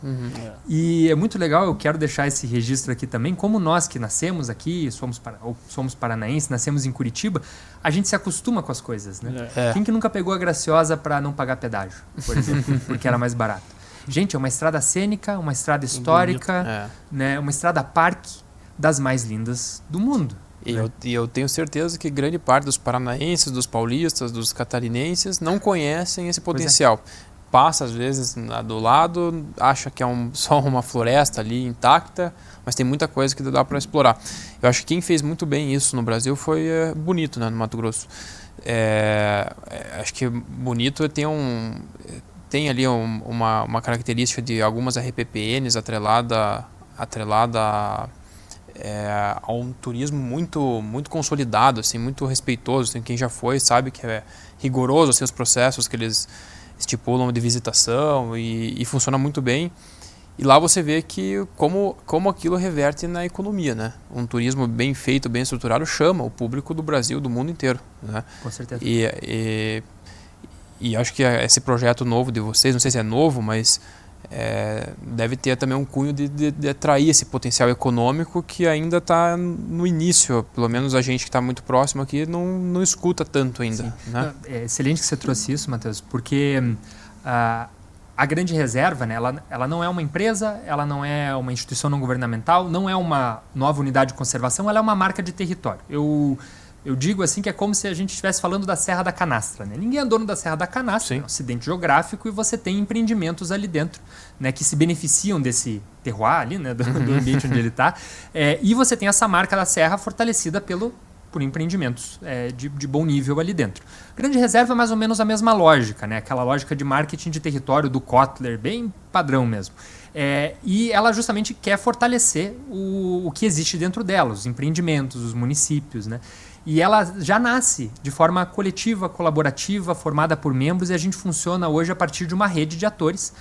E é muito legal, eu quero deixar esse registro aqui também, como nós que nascemos aqui, somos paranaenses, nascemos em Curitiba, a gente se acostuma com as coisas, né? Quem que nunca pegou a Graciosa para não pagar pedágio, por exemplo, porque era mais barato? Gente, é uma estrada cênica, uma estrada histórica, né? Uma estrada parque das mais lindas do mundo. E eu tenho certeza que grande parte dos paranaenses, dos paulistas, dos catarinenses não conhecem esse potencial. Passa às vezes do lado, acha que é só uma floresta ali intacta, mas tem muita coisa que dá para explorar. Eu acho que quem fez muito bem isso no Brasil foi Bonito, né, no Mato Grosso. Acho que Bonito tem ali uma característica de algumas RPPNs atrelada a um turismo muito, muito consolidado, assim, muito respeitoso. Quem já foi sabe que é rigoroso assim, os processos que eles estipulam de visitação e funciona muito bem. E lá você vê que como aquilo reverte na economia, né? Um turismo bem feito, bem estruturado, chama o público do Brasil, do mundo inteiro, né? Com certeza. E acho que esse projeto novo de vocês, não sei se é novo, mas deve ter também um cunho de atrair esse potencial econômico que ainda está no início. Pelo menos a gente que está muito próximo aqui não escuta tanto ainda. Né? É excelente que você trouxe isso, Matheus, porque a Grande Reserva, né, ela não é uma empresa, ela não é uma instituição não governamental, não é uma nova unidade de conservação, ela é uma marca de território. Eu digo assim que é como se a gente estivesse falando da Serra da Canastra. Né? Ninguém é dono da Serra da Canastra, é um acidente geográfico, e você tem empreendimentos ali dentro, né, que se beneficiam desse terroir ali, né, do ambiente onde ele está. E você tem essa marca da Serra fortalecida pelo por empreendimentos de bom nível ali dentro. Grande reserva é mais ou menos a mesma lógica, né? Aquela lógica de marketing de território do Kotler, bem padrão mesmo. E ela justamente quer fortalecer o que existe dentro dela, os empreendimentos, os municípios, né? E ela já nasce de forma coletiva, colaborativa, formada por membros, e a gente funciona hoje a partir de uma rede de atores,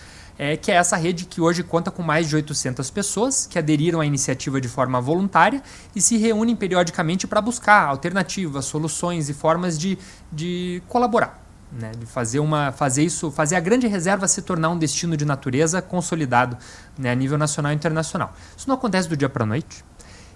que é essa rede que hoje conta com mais de 800 pessoas que aderiram à iniciativa de forma voluntária e se reúnem periodicamente para buscar alternativas, soluções e formas de colaborar, né? De fazer a grande reserva se tornar um destino de natureza consolidado, né, a nível nacional e internacional. Isso não acontece do dia para a noite.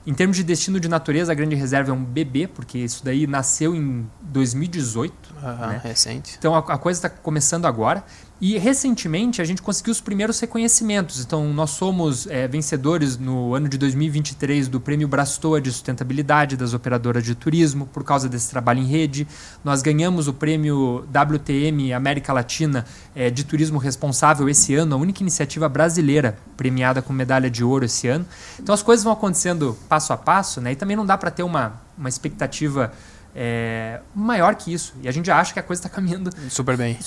Em termos de destino de natureza, a Grande Reserva é um bebê, porque isso daí nasceu em 2018. Né? Recente. Então a coisa está começando agora. E recentemente a gente conseguiu os primeiros reconhecimentos. Então nós somos vencedores no ano de 2023 do Prêmio Brastoa de Sustentabilidade das operadoras de turismo, por causa desse trabalho em rede. Nós ganhamos o Prêmio WTM América Latina de Turismo Responsável esse ano, a única iniciativa brasileira premiada com medalha de ouro esse ano. Então as coisas vão acontecendo passo a passo, né? E também não dá para ter uma expectativa maior que isso. E a gente já acha que a coisa está caminhando super bem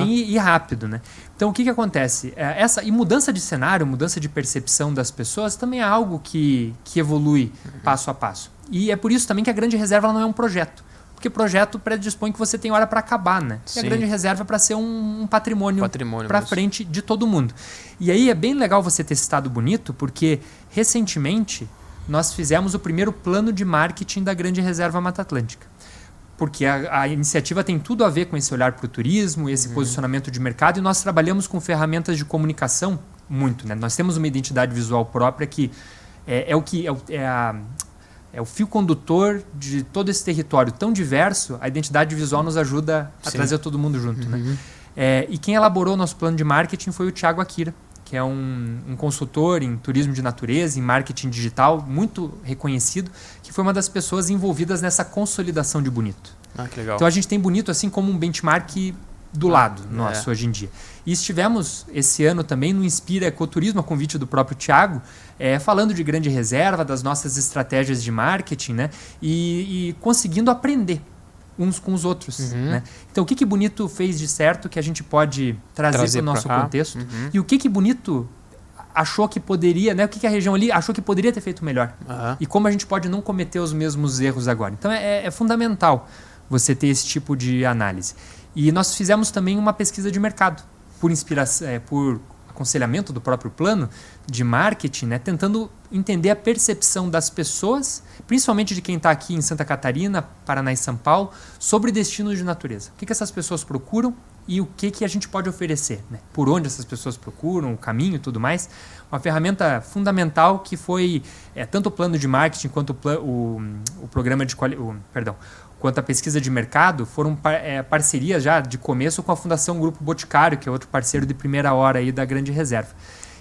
e rápido, né? Então o que acontece? Essa mudança de cenário, mudança de percepção das pessoas também é algo que evolui passo a passo. E é por isso também que a Grande Reserva ela não é um projeto. Porque projeto predispõe que você tem hora para acabar, né? E a Grande Reserva é para ser um patrimônio para frente de todo mundo. E aí é bem legal você ter citado Bonito, porque recentemente nós fizemos o primeiro plano de marketing da Grande Reserva Mata Atlântica. Porque a iniciativa tem tudo a ver com esse olhar para o turismo, esse posicionamento de mercado, e nós trabalhamos com ferramentas de comunicação muito, né? Nós temos uma identidade visual própria que é o fio condutor de todo esse território tão diverso. A identidade visual nos ajuda a trazer todo mundo junto. Né? E quem elaborou o nosso plano de marketing foi o Thiago Akira, que é um consultor em turismo de natureza, em marketing digital, muito reconhecido, que foi uma das pessoas envolvidas nessa consolidação de Bonito. Que legal. Então a gente tem Bonito assim como um benchmark do lado nosso hoje em dia. E estivemos esse ano também no Inspira Ecoturismo, a convite do próprio Thiago, falando de Grande Reserva, das nossas estratégias de marketing, né? E conseguindo aprender uns com os outros. Né? Então o que Bonito fez de certo que a gente pode trazer para o nosso contexto e o que Bonito achou que poderia, né? O que a região ali achou que poderia ter feito melhor e como a gente pode não cometer os mesmos erros agora. Então é fundamental você ter esse tipo de análise. E nós fizemos também uma pesquisa de mercado por inspiração, por aconselhamento do próprio plano de marketing, né, tentando entender a percepção das pessoas, principalmente de quem está aqui em Santa Catarina, Paraná e São Paulo, sobre destinos de natureza. O que essas pessoas procuram e o que a gente pode oferecer, né? Por onde essas pessoas procuram, o caminho e tudo mais. Uma ferramenta fundamental que foi tanto o plano de marketing quanto o programa de quanto a pesquisa de mercado, foram parcerias já de começo com a Fundação Grupo Boticário, que é outro parceiro de primeira hora aí da Grande Reserva.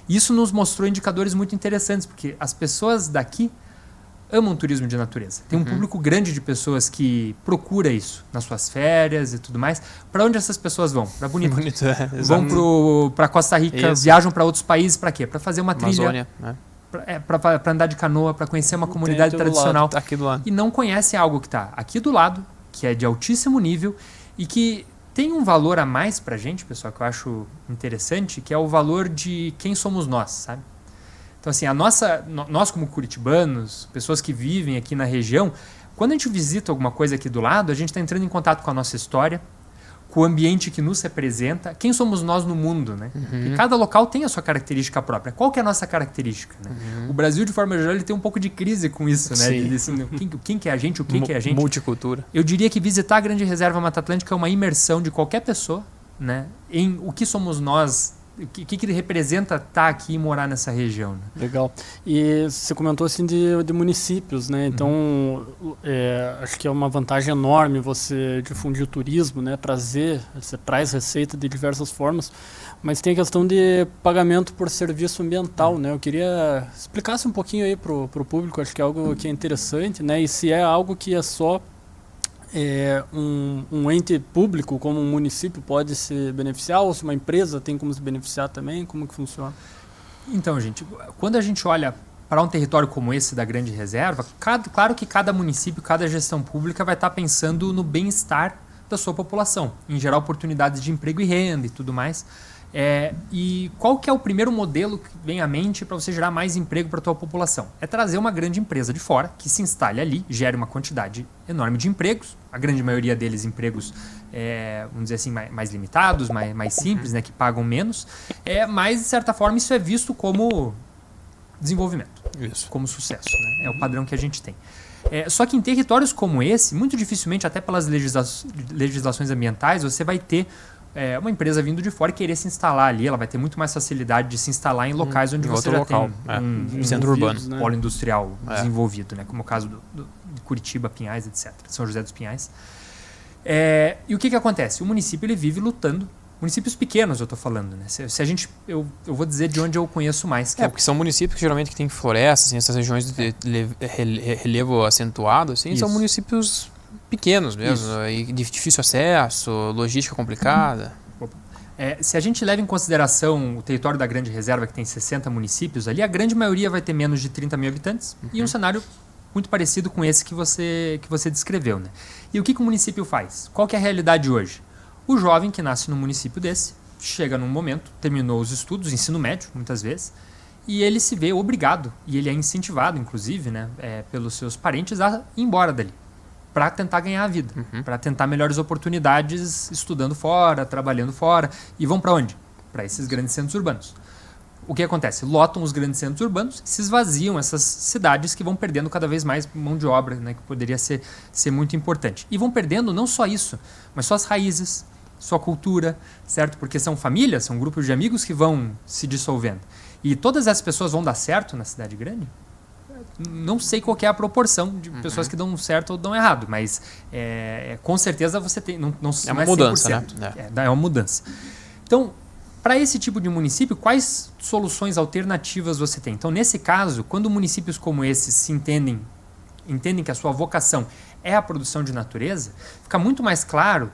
Isso nos mostrou indicadores muito interessantes, porque as pessoas daqui amam turismo de natureza. Tem um público grande de pessoas que procura isso nas suas férias e tudo mais. Para onde essas pessoas vão? Para Bonito. Vão para Costa Rica, viajam para outros países para quê? Para fazer uma Amazônia, trilha. Para andar de canoa, para conhecer uma comunidade tradicional. Tá aqui do lado. E não conhece algo que está aqui do lado, que é de altíssimo nível e que tem um valor a mais para a gente, pessoal, que eu acho interessante, que é o valor de quem somos nós, sabe? Então, assim, nós como curitibanos, pessoas que vivem aqui na região, quando a gente visita alguma coisa aqui do lado, a gente está entrando em contato com a nossa história, com o ambiente que nos representa, quem somos nós no mundo, né? E cada local tem a sua característica própria. Qual que é a nossa característica? Né? O Brasil, de forma geral, ele tem um pouco de crise com isso, né? Quem que é a gente, o que é a gente? Multicultura. Eu diria que visitar a Grande Reserva Mata Atlântica é uma imersão de qualquer pessoa, né? Em o que somos nós, o que ele representa estar aqui e morar nessa região. Né? Legal. E você comentou assim de municípios, né? Então, acho que é uma vantagem enorme você difundir o turismo, né? Você traz receita de diversas formas, mas tem a questão de pagamento por serviço ambiental, né? Eu queria explicasse um pouquinho aí pro público, acho que é algo que é interessante, né? E se é algo que é só um ente público como um município pode se beneficiar, ou se uma empresa tem como se beneficiar também, como que funciona? Então, gente, quando a gente olha para um território como esse da Grande Reserva, claro que cada município, cada gestão pública vai estar pensando no bem-estar da sua população, em gerar oportunidades de emprego e renda e tudo mais. E qual que é o primeiro modelo que vem à mente para você gerar mais emprego para a tua população? É trazer uma grande empresa de fora que se instale ali, gere uma quantidade enorme de empregos, a grande maioria deles empregos, vamos dizer assim, mais limitados, mais simples, né, que pagam menos, mas de certa forma isso é visto como desenvolvimento, como sucesso, né? É o padrão que a gente tem. Só que em territórios como esse, muito dificilmente, até pelas legislações ambientais, você vai ter uma empresa vindo de fora e querer se instalar ali. Ela vai ter muito mais facilidade de se instalar em locais onde você já tem um centro urbano, né? Polo industrial desenvolvido, né? Como o caso de Curitiba, Pinhais, etc. São José dos Pinhais. E o que acontece? O município ele vive lutando. Municípios pequenos, eu estou falando, né? Eu vou dizer de onde eu conheço mais. Porque são municípios que geralmente têm florestas, assim, essas regiões de relevo acentuado, assim, são municípios pequenos mesmo, e de difícil acesso, logística complicada. Se a gente leva em consideração o território da Grande Reserva, que tem 60 municípios ali, a grande maioria vai ter menos de 30 mil habitantes e um cenário muito parecido com esse que você descreveu, né? E o que o município faz? Qual que é a realidade hoje? O jovem que nasce num município desse, chega num momento, terminou os estudos, ensino médio, muitas vezes, e ele se vê obrigado, e ele é incentivado, inclusive, né, pelos seus parentes a ir embora dali, para tentar ganhar a vida, para tentar melhores oportunidades estudando fora, trabalhando fora, e vão para onde? Para esses grandes centros urbanos. O que acontece? Lotam os grandes centros urbanos, se esvaziam essas cidades que vão perdendo cada vez mais mão de obra, né, que poderia ser muito importante. E vão perdendo não só isso, mas suas raízes, sua cultura, certo? Porque são famílias, são grupos de amigos que vão se dissolvendo. E todas essas pessoas vão dar certo na cidade grande? Não sei qual que é a proporção de pessoas que dão certo ou dão errado, mas com certeza você tem... Não é uma mudança, 100%, né? É uma mudança. Então, para esse tipo de município, quais soluções alternativas você tem? Então, nesse caso, quando municípios como esses se entendem que a sua vocação é a produção de natureza, fica muito mais claro,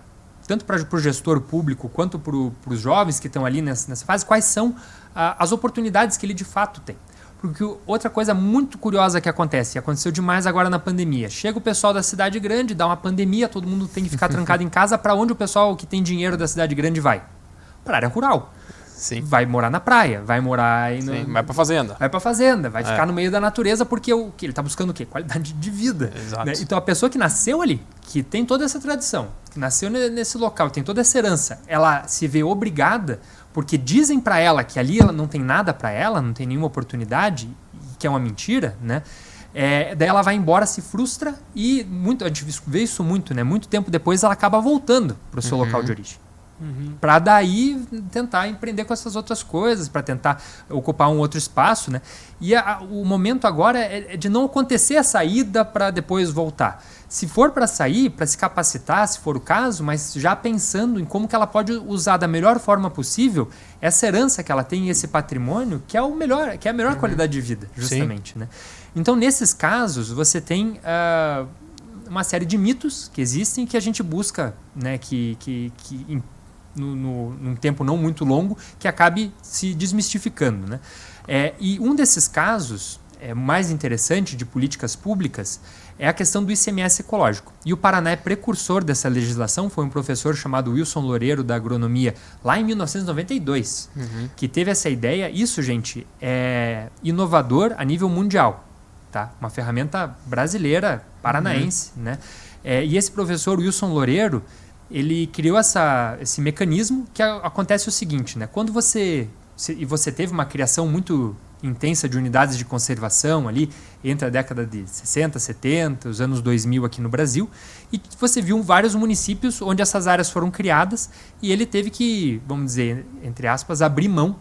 tanto para o gestor público quanto para os jovens que estão ali nessa fase, quais são as oportunidades que ele de fato tem. Porque outra coisa muito curiosa que acontece, e aconteceu demais agora na pandemia, chega o pessoal da cidade grande, dá uma pandemia, todo mundo tem que ficar trancado em casa, para onde o pessoal que tem dinheiro da cidade grande vai? Para a área rural. Sim. Vai morar na praia, vai morar... Vai para fazenda. Vai para fazenda, vai ficar no meio da natureza, porque ele está buscando o quê? Qualidade de vida. Exato. Né? Então a pessoa que nasceu ali, que tem toda essa tradição, que nasceu nesse local, tem toda essa herança, ela se vê obrigada, porque dizem para ela que ali ela não tem nada para ela, não tem nenhuma oportunidade, que é uma mentira, né? Daí ela vai embora, se frustra e a gente vê isso muito, né? Muito tempo depois ela acaba voltando para o seu local de origem. Para daí tentar empreender com essas outras coisas, para tentar ocupar um outro espaço, né? E o momento agora é de não acontecer a saída para depois voltar. Se for para sair, para se capacitar, se for o caso, mas já pensando em como que ela pode usar da melhor forma possível essa herança que ela tem, esse patrimônio, que é o melhor, que é a melhor qualidade de vida, justamente, né? Então, nesses casos, você tem uma série de mitos que existem que a gente busca, né, num tempo não muito longo, que acabe se desmistificando, né? E um desses casos mais interessante de políticas públicas é a questão do ICMS ecológico. E o Paraná é precursor dessa legislação, foi um professor chamado Wilson Loureiro, da agronomia, lá em 1992, que teve essa ideia. Isso, gente, é inovador a nível mundial, tá? Uma ferramenta brasileira, paranaense, né? E esse professor Wilson Loureiro, ele criou esse mecanismo que acontece o seguinte, né? Quando você teve uma criação muito intensa de unidades de conservação ali entre a década de 60, 70, os anos 2000 aqui no Brasil, e você viu vários municípios onde essas áreas foram criadas e ele teve que, vamos dizer, entre aspas, abrir mão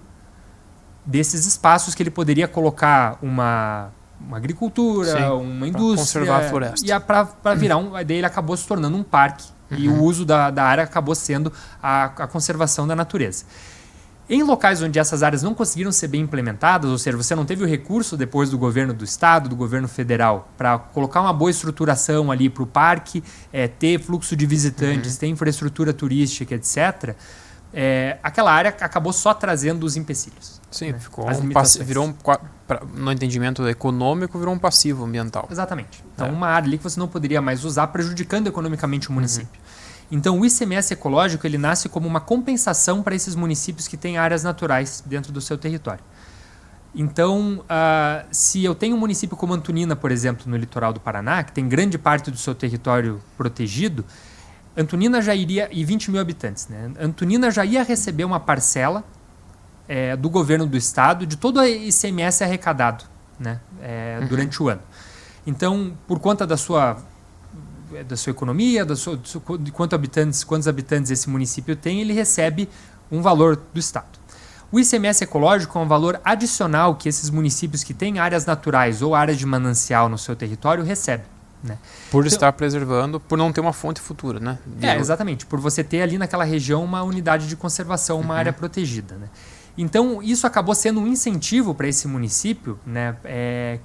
desses espaços que ele poderia colocar uma agricultura, uma indústria, conservar a floresta. E para virar daí ele acabou se tornando um parque. E o uso da área acabou sendo a conservação da natureza. Em locais onde essas áreas não conseguiram ser bem implementadas, ou seja, você não teve o recurso depois do governo do estado, do governo federal, para colocar uma boa estruturação ali para o parque, ter fluxo de visitantes, ter infraestrutura turística, etc., aquela área acabou só trazendo os empecilhos. Sim, ficou virou no entendimento econômico, virou um passivo ambiental. Exatamente. Então, uma área ali que você não poderia mais usar, prejudicando economicamente o município. Então, o ICMS ecológico, ele nasce como uma compensação para esses municípios que têm áreas naturais dentro do seu território. Então, se eu tenho um município como Antonina, por exemplo, no litoral do Paraná, que tem grande parte do seu território protegido, Antonina já iria, e 20 mil habitantes, né? Antonina já ia receber uma parcela do governo do estado de todo o ICMS arrecadado, né? Durante o ano. Então, por conta da sua economia, de quantos habitantes esse município tem, ele recebe um valor do estado. O ICMS ecológico é um valor adicional que esses municípios que têm áreas naturais ou áreas de manancial no seu território recebem. Né? Por estar preservando, por não ter uma fonte futura, né? Exatamente. Por você ter ali naquela região uma unidade de conservação, uma área protegida. Né? Então, isso acabou sendo um incentivo para esse município, né,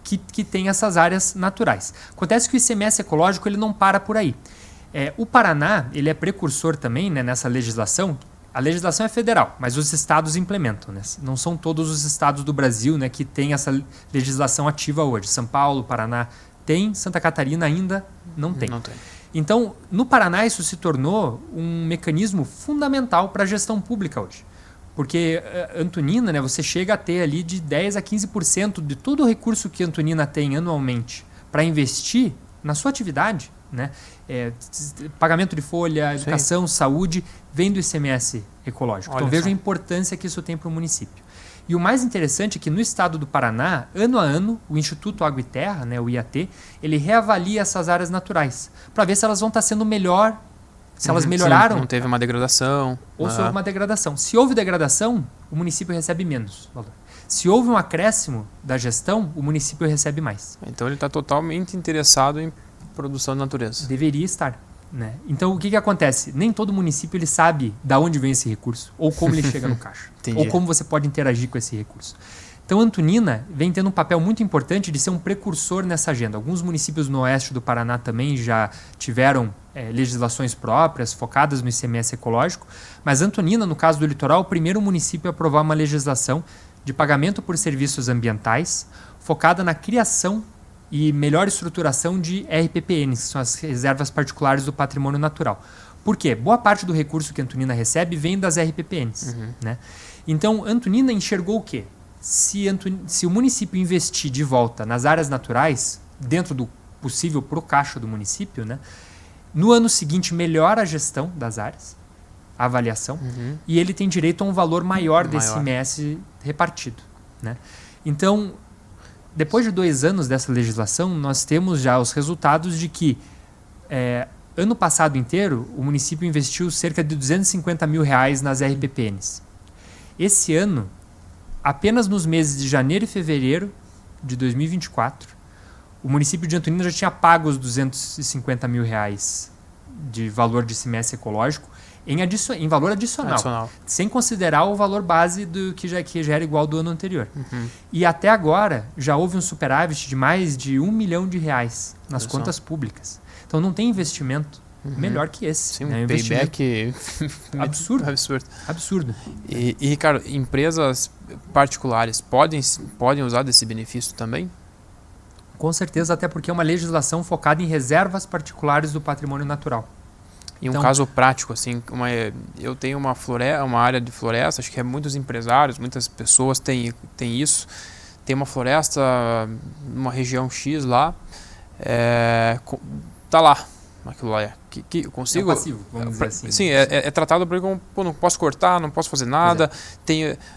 que tem essas áreas naturais. Acontece que o ICMS ecológico ele não para por aí. O Paraná ele é precursor também, né, nessa legislação. A legislação é federal, mas os estados implementam. Né? Não são todos os estados do Brasil, né, que têm essa legislação ativa hoje. São Paulo, Paraná tem, Santa Catarina ainda não tem. Não tem. Então, no Paraná, isso se tornou um mecanismo fundamental para a gestão pública hoje. Porque Antonina, né, você chega a ter ali de 10% a 15% de todo o recurso que Antonina tem anualmente para investir na sua atividade, né? Pagamento de folha, educação, saúde, vem do ICMS ecológico. Então veja a importância que isso tem para o município. E o mais interessante é que no estado do Paraná, ano a ano, o Instituto Água e Terra, né, o IAT, ele reavalia essas áreas naturais para ver se elas vão estar sendo melhor, se elas melhoraram. Não teve uma degradação. Ou se houve uma degradação. Se houve degradação, o município recebe menos valor. Se houve um acréscimo da gestão, o município recebe mais. Então ele está totalmente interessado em produção de natureza. Deveria estar. Né? Então o que acontece? Nem todo município ele sabe de onde vem esse recurso, ou como ele chega no caixa, ou como você pode interagir com esse recurso. Então Antonina vem tendo um papel muito importante de ser um precursor nessa agenda. Alguns municípios no oeste do Paraná também já tiveram legislações próprias focadas no ICMS ecológico, mas Antonina, no caso do litoral, o primeiro município a aprovar uma legislação de pagamento por serviços ambientais focada na criação e melhor estruturação de RPPNs, que são as reservas particulares do patrimônio natural. Por quê? Boa parte do recurso que Antonina recebe vem das RPPNs. Né? Então, Antonina enxergou o quê? Se o município investir de volta nas áreas naturais, dentro do possível pro caixa do município, né? No ano seguinte melhora a gestão das áreas, a avaliação, e ele tem direito a um valor maior desse ICMS repartido. Né? Então, depois de 2 anos dessa legislação, nós temos já os resultados de que ano passado inteiro o município investiu cerca de R$250 mil nas RPPNs. Esse ano, apenas nos meses de janeiro e fevereiro de 2024, o município de Antonina já tinha pago os R$250 mil de valor de ICMS ecológico em valor adicional, sem considerar o valor base que já era igual do ano anterior. E até agora já houve um superávit de mais de R$1 milhão nas contas públicas. Então não tem investimento melhor que esse. Sim, um payback absurdo. E Ricardo, empresas particulares podem usar desse benefício também? Com certeza, até porque é uma legislação focada em reservas particulares do patrimônio natural. E um caso prático, assim, eu tenho uma área de floresta, acho que muitos empresários, muitas pessoas têm isso. Tem uma floresta numa região X lá, tá lá, aquilo lá que eu consigo... É um passivo, vamos dizer assim. Sim, é tratado por como, não posso cortar, não posso fazer nada,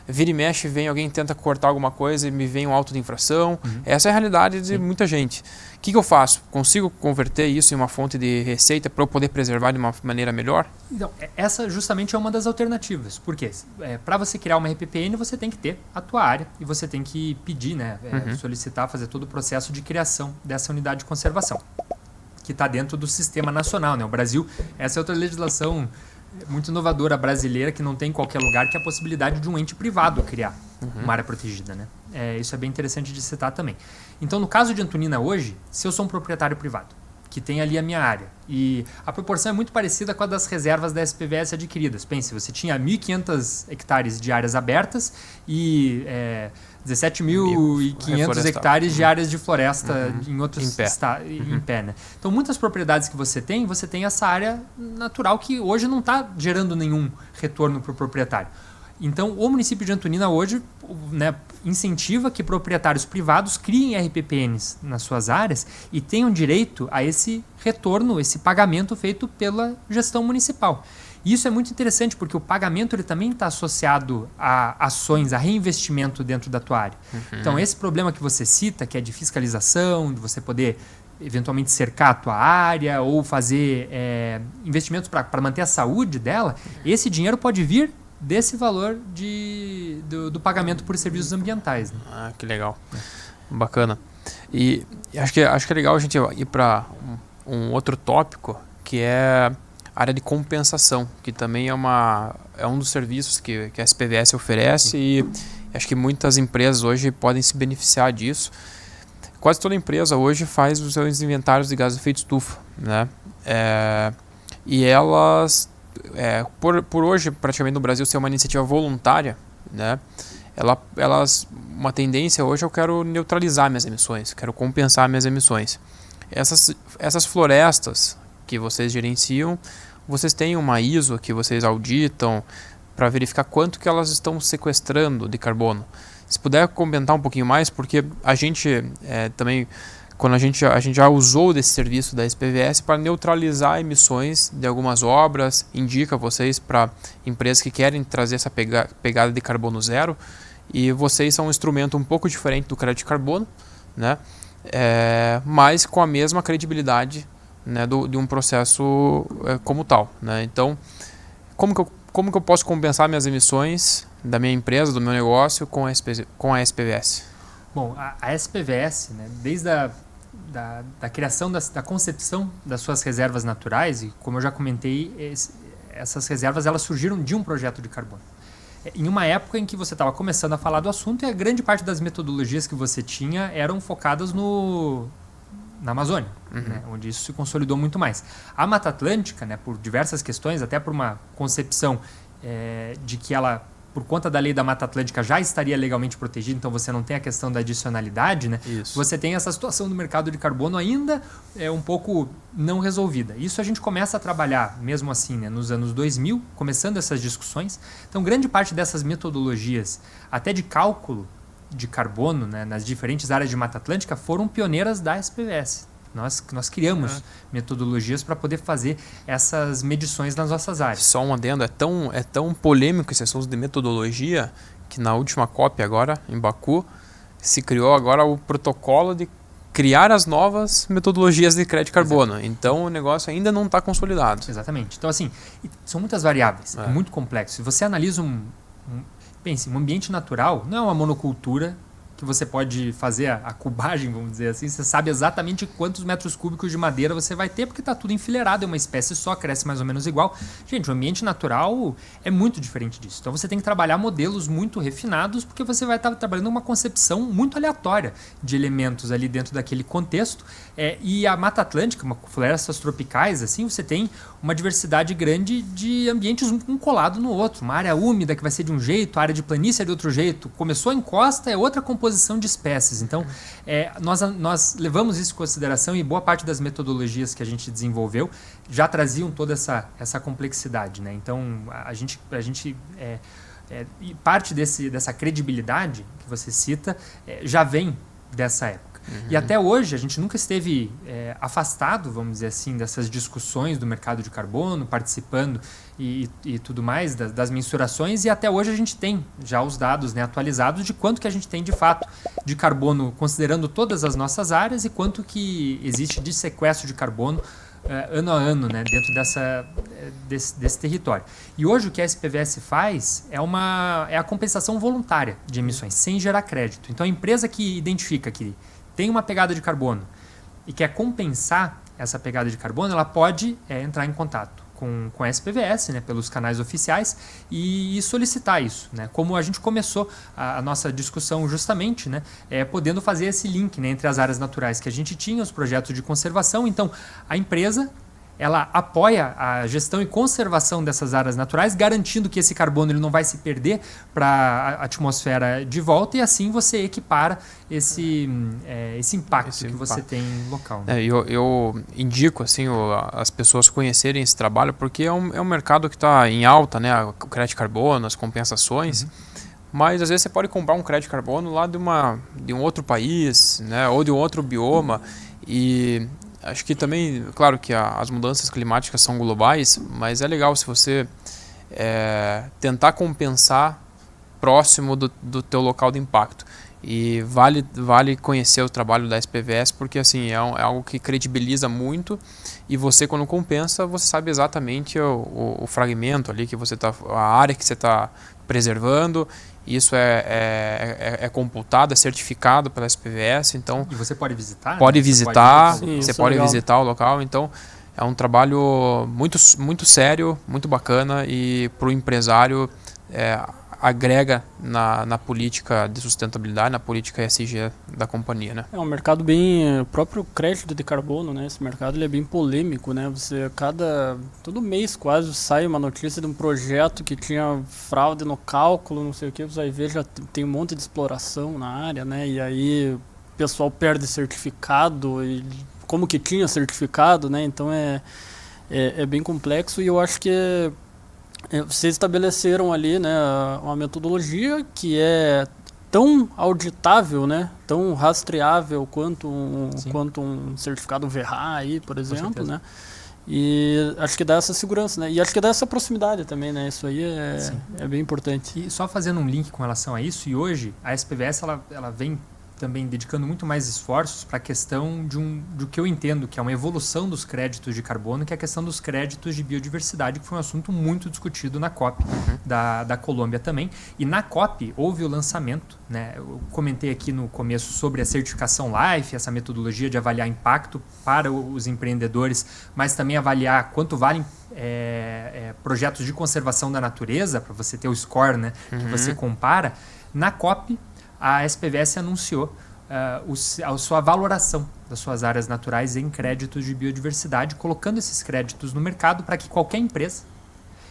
vira e mexe, vem alguém tenta cortar alguma coisa e me vem um auto de infração. Essa é a realidade de muita gente. O que eu faço? Consigo converter isso em uma fonte de receita para eu poder preservar de uma maneira melhor? Então, essa justamente é uma das alternativas. Por quê? Para você criar uma RPPN, você tem que ter a tua área e você tem que pedir, né, solicitar, fazer todo o processo de criação dessa unidade de conservação, que está dentro do sistema nacional. Né? O Brasil, essa é outra legislação muito inovadora brasileira que não tem em qualquer lugar, que é a possibilidade de um ente privado criar uma área protegida. Né? Isso é bem interessante de citar também. Então, no caso de Antonina hoje, se eu sou um proprietário privado, que tem ali a minha área, e a proporção é muito parecida com a das reservas da SPVS adquiridas. Pense, você tinha 1.500 hectares de áreas abertas e 17.500 hectares de áreas de floresta em outros em pé, né? Então, muitas propriedades que você tem essa área natural que hoje não está gerando nenhum retorno para o proprietário. Então, o município de Antonina hoje, né, incentiva que proprietários privados criem RPPNs nas suas áreas e tenham direito a esse retorno, esse pagamento feito pela gestão municipal. E isso é muito interessante porque o pagamento ele também está associado a ações, a reinvestimento dentro da tua área. Então, esse problema que você cita, que é de fiscalização, de você poder eventualmente cercar a tua área ou fazer investimentos para manter a saúde dela, esse dinheiro pode vir desse valor do pagamento por serviços ambientais. Né? Ah, que legal. Bacana. E acho que é legal a gente ir para um outro tópico, que é a área de compensação, que também é um dos serviços que a SPVS oferece e acho que muitas empresas hoje podem se beneficiar disso. Quase toda empresa hoje faz os seus inventários de gás de efeito estufa, né? E elas, por hoje, praticamente no Brasil, ser uma iniciativa voluntária, né? Uma tendência hoje, eu quero neutralizar minhas emissões, quero compensar minhas emissões. Essas florestas que vocês gerenciam, vocês têm uma ISO que vocês auditam para verificar quanto que elas estão sequestrando de carbono. Se puder comentar um pouquinho mais, porque a gente também, quando a gente já usou desse serviço da SPVS para neutralizar emissões de algumas obras, indica vocês para empresas que querem trazer essa pegada de carbono zero, e vocês são um instrumento um pouco diferente do crédito de carbono, né? Mas com a mesma credibilidade, né, de um processo como tal, né? Então, como que eu posso compensar minhas emissões da minha empresa, do meu negócio com a SPVS? Bom, a SPVS, né, desde da criação, da concepção das suas reservas naturais, e como eu já comentei, essas reservas elas surgiram de um projeto de carbono. Em uma época em que você estava começando a falar do assunto e a grande parte das metodologias que você tinha eram focadas na Amazônia, né, onde isso se consolidou muito mais. A Mata Atlântica, né, por diversas questões, até por uma concepção de que ela, por conta da lei da Mata Atlântica, já estaria legalmente protegida, então você não tem a questão da adicionalidade, né? Você tem essa situação do mercado de carbono ainda um pouco não resolvida. Isso a gente começa a trabalhar, mesmo assim, né, nos anos 2000, começando essas discussões. Então, grande parte dessas metodologias, até de cálculo de carbono, né, nas diferentes áreas de Mata Atlântica, foram pioneiras da SPVS. Nós criamos metodologias para poder fazer essas medições nas nossas áreas. Só um adendo, é tão polêmico esse assunto de metodologia que na última COP agora, em Baku, se criou agora o protocolo de criar as novas metodologias de crédito de carbono. Exato. Então o negócio ainda não está consolidado. Exatamente. Então assim, são muitas variáveis, é muito complexo. Se você analisa pense, um ambiente natural não é uma monocultura que você pode fazer a cubagem, vamos dizer assim, você sabe exatamente quantos metros cúbicos de madeira você vai ter, porque está tudo enfileirado, é uma espécie só, cresce mais ou menos igual. Gente, o ambiente natural é muito diferente disso. Então você tem que trabalhar modelos muito refinados, porque você vai estar trabalhando uma concepção muito aleatória de elementos ali dentro daquele contexto. E a Mata Atlântica, florestas tropicais, assim, você tem uma diversidade grande de ambientes um colado no outro. Uma área úmida que vai ser de um jeito, a área de planície é de outro jeito. Começou em costa, é outra composição de espécies. Então, nós levamos isso em consideração e boa parte das metodologias que a gente desenvolveu já traziam toda essa complexidade, né? Então, a gente parte dessa credibilidade que você cita já vem dessa época. E até hoje a gente nunca esteve afastado, vamos dizer assim, dessas discussões do mercado de carbono, participando e tudo mais, das mensurações, e até hoje a gente tem já os dados, né, atualizados de quanto que a gente tem de fato de carbono, considerando todas as nossas áreas, e quanto que existe de sequestro de carbono ano a ano, né, dentro desse território. E hoje o que a SPVS faz é a compensação voluntária de emissões, sem gerar crédito. Então a empresa que identifica que tem uma pegada de carbono e quer compensar essa pegada de carbono, ela pode entrar em contato com a SPVS, né, pelos canais oficiais e solicitar isso, né, como a gente começou a nossa discussão justamente, né, podendo fazer esse link, né, entre as áreas naturais que a gente tinha, os projetos de conservação. Então, a empresa ela apoia a gestão e conservação dessas áreas naturais, garantindo que esse carbono ele não vai se perder para a atmosfera de volta, e assim você equipara esse impacto que você tem local. Né? Eu indico assim, as pessoas conhecerem esse trabalho, porque é um mercado que está em alta, né? O crédito de carbono, as compensações, mas às vezes você pode comprar um crédito de carbono lá de um outro país, né? Ou de um outro bioma, e acho que também, claro que as mudanças climáticas são globais, mas é legal se você tentar compensar próximo do teu local de impacto. E vale conhecer o trabalho da SPVS, porque assim, é algo que credibiliza muito, e você, quando compensa, você sabe exatamente o fragmento ali que você está, a área que você está preservando. Isso é computado, é certificado pela SPVS, então... E você pode visitar? Pode visitar, você pode legal. visitar o local, então é um trabalho muito, muito sério, muito bacana, e para o empresário agrega na política de sustentabilidade, na política ESG da companhia, né? É um mercado bem... O próprio crédito de carbono, né? Esse mercado ele é bem polêmico, né? Todo mês quase sai uma notícia de um projeto que tinha fraude no cálculo, não sei o que, você vai ver, já tem um monte de exploração na área, né? E aí o pessoal perde certificado, e como que tinha certificado, né? Então é bem complexo, e eu acho que vocês estabeleceram ali, né, uma metodologia que é tão auditável, né, tão rastreável quanto um certificado VERRA aí, por exemplo, né? E acho que dá essa segurança, né? E acho que dá essa proximidade também, né? Isso aí é bem importante. E só fazendo um link com relação a isso, e hoje a SPVS ela vem também dedicando muito mais esforços para a questão do que eu entendo que é uma evolução dos créditos de carbono, que é a questão dos créditos de biodiversidade, que foi um assunto muito discutido na COP da Colômbia também. E na COP houve o lançamento, né? Eu comentei aqui no começo sobre a certificação LIFE, essa metodologia de avaliar impacto para os empreendedores, mas também avaliar quanto valem projetos de conservação da natureza, para você ter o score, né, que você compara. Na COP, a SPVS anunciou a sua valoração das suas áreas naturais em créditos de biodiversidade, colocando esses créditos no mercado para que qualquer empresa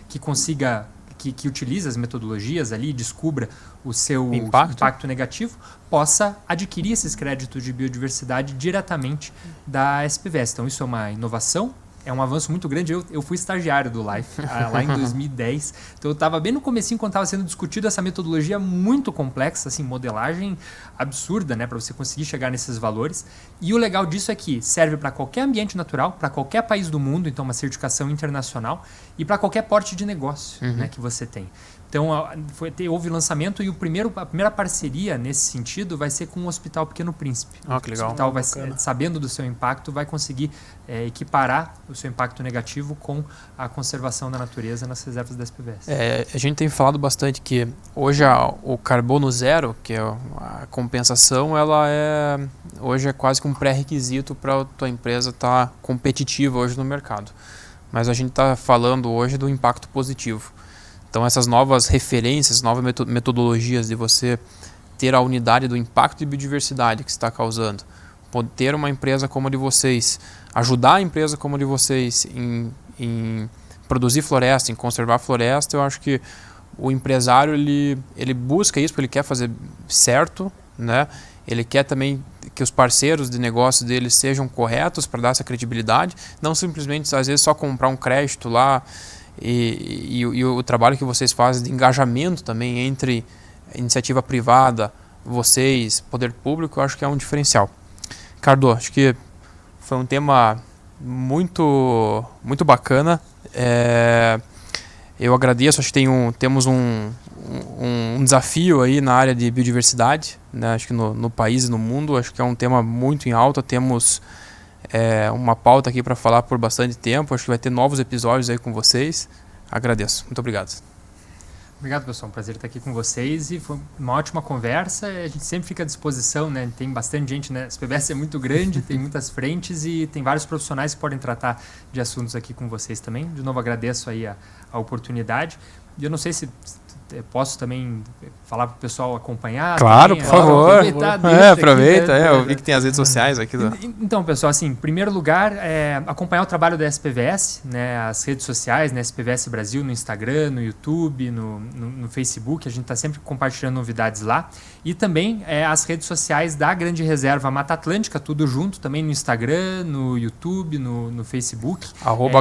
que consiga, que utilize as metodologias ali, descubra o seu impacto negativo, possa adquirir esses créditos de biodiversidade diretamente da SPVS. Então isso é uma inovação. É um avanço muito grande. Eu fui estagiário do LIFE lá em 2010. Então eu estava bem no comecinho quando estava sendo discutido essa metodologia muito complexa, assim, modelagem absurda, né, para você conseguir chegar nesses valores. E o legal disso é que serve para qualquer ambiente natural, para qualquer país do mundo, então uma certificação internacional, e para qualquer porte de negócio, né, que você tem. Então, houve lançamento, e a primeira parceria nesse sentido vai ser com o Hospital Pequeno Príncipe. Que legal. O hospital, sabendo do seu impacto, vai conseguir equiparar o seu impacto negativo com a conservação da natureza nas reservas da SPVS. A gente tem falado bastante que hoje o carbono zero, que é a compensação, hoje é quase que um pré-requisito para a tua empresa estar competitiva hoje no mercado. Mas a gente está falando hoje do impacto positivo. Então essas novas referências, novas metodologias de você ter a unidade do impacto de biodiversidade que está causando, poder ter uma empresa como a de vocês, ajudar a empresa como a de vocês em produzir floresta, em conservar floresta, eu acho que o empresário ele busca isso, porque ele quer fazer certo, né? Ele quer também que os parceiros de negócio dele sejam corretos para dar essa credibilidade, não simplesmente às vezes só comprar um crédito lá. E o trabalho que vocês fazem de engajamento também entre iniciativa privada, vocês, poder público, eu acho que é um diferencial. Ricardo, acho que foi um tema muito, muito bacana. Eu agradeço, acho que temos um desafio aí na área de biodiversidade, né? Acho que no país e no mundo, acho que é um tema muito em alta. Temos uma pauta aqui para falar por bastante tempo. Acho que vai ter novos episódios aí com vocês. Agradeço. Muito obrigado. Obrigado, pessoal. Um prazer estar aqui com vocês, e foi uma ótima conversa. A gente sempre fica à disposição, né? Tem bastante gente, né? A SPVS é muito grande, tem muitas frentes e tem vários profissionais que podem tratar de assuntos aqui com vocês também. De novo, agradeço aí a oportunidade. E eu não sei se posso também falar para o pessoal acompanhar? Claro, também, por favor. Aproveita. Eu vi que tem as redes sociais aqui. Então, pessoal, assim, em primeiro lugar, acompanhar o trabalho da SPVS, né, as redes sociais, né, SPVS Brasil, no Instagram, no YouTube, no Facebook, a gente está sempre compartilhando novidades lá. E também as redes sociais da Grande Reserva Mata Atlântica, tudo junto, também no Instagram, no YouTube, no Facebook.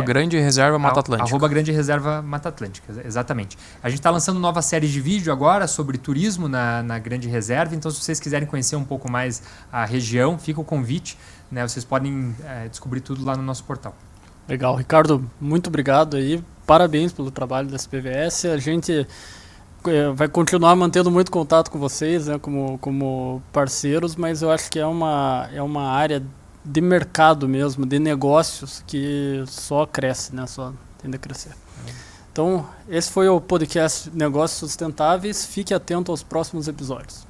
Grande Reserva Mata Atlântica. Grande Reserva Mata Atlântica, exatamente. A gente está lançando nova série de vídeo agora sobre turismo na Grande Reserva, então se vocês quiserem conhecer um pouco mais a região, fica o convite, né? Vocês podem descobrir tudo lá no nosso portal. Legal, Ricardo, muito obrigado aí, parabéns pelo trabalho da SPVS, a gente vai continuar mantendo muito contato com vocês, né, como parceiros, mas eu acho que é uma área de mercado mesmo, de negócios, que só cresce, né, só tende a crescer. Então, esse foi o podcast Negócios Sustentáveis. Fique atento aos próximos episódios.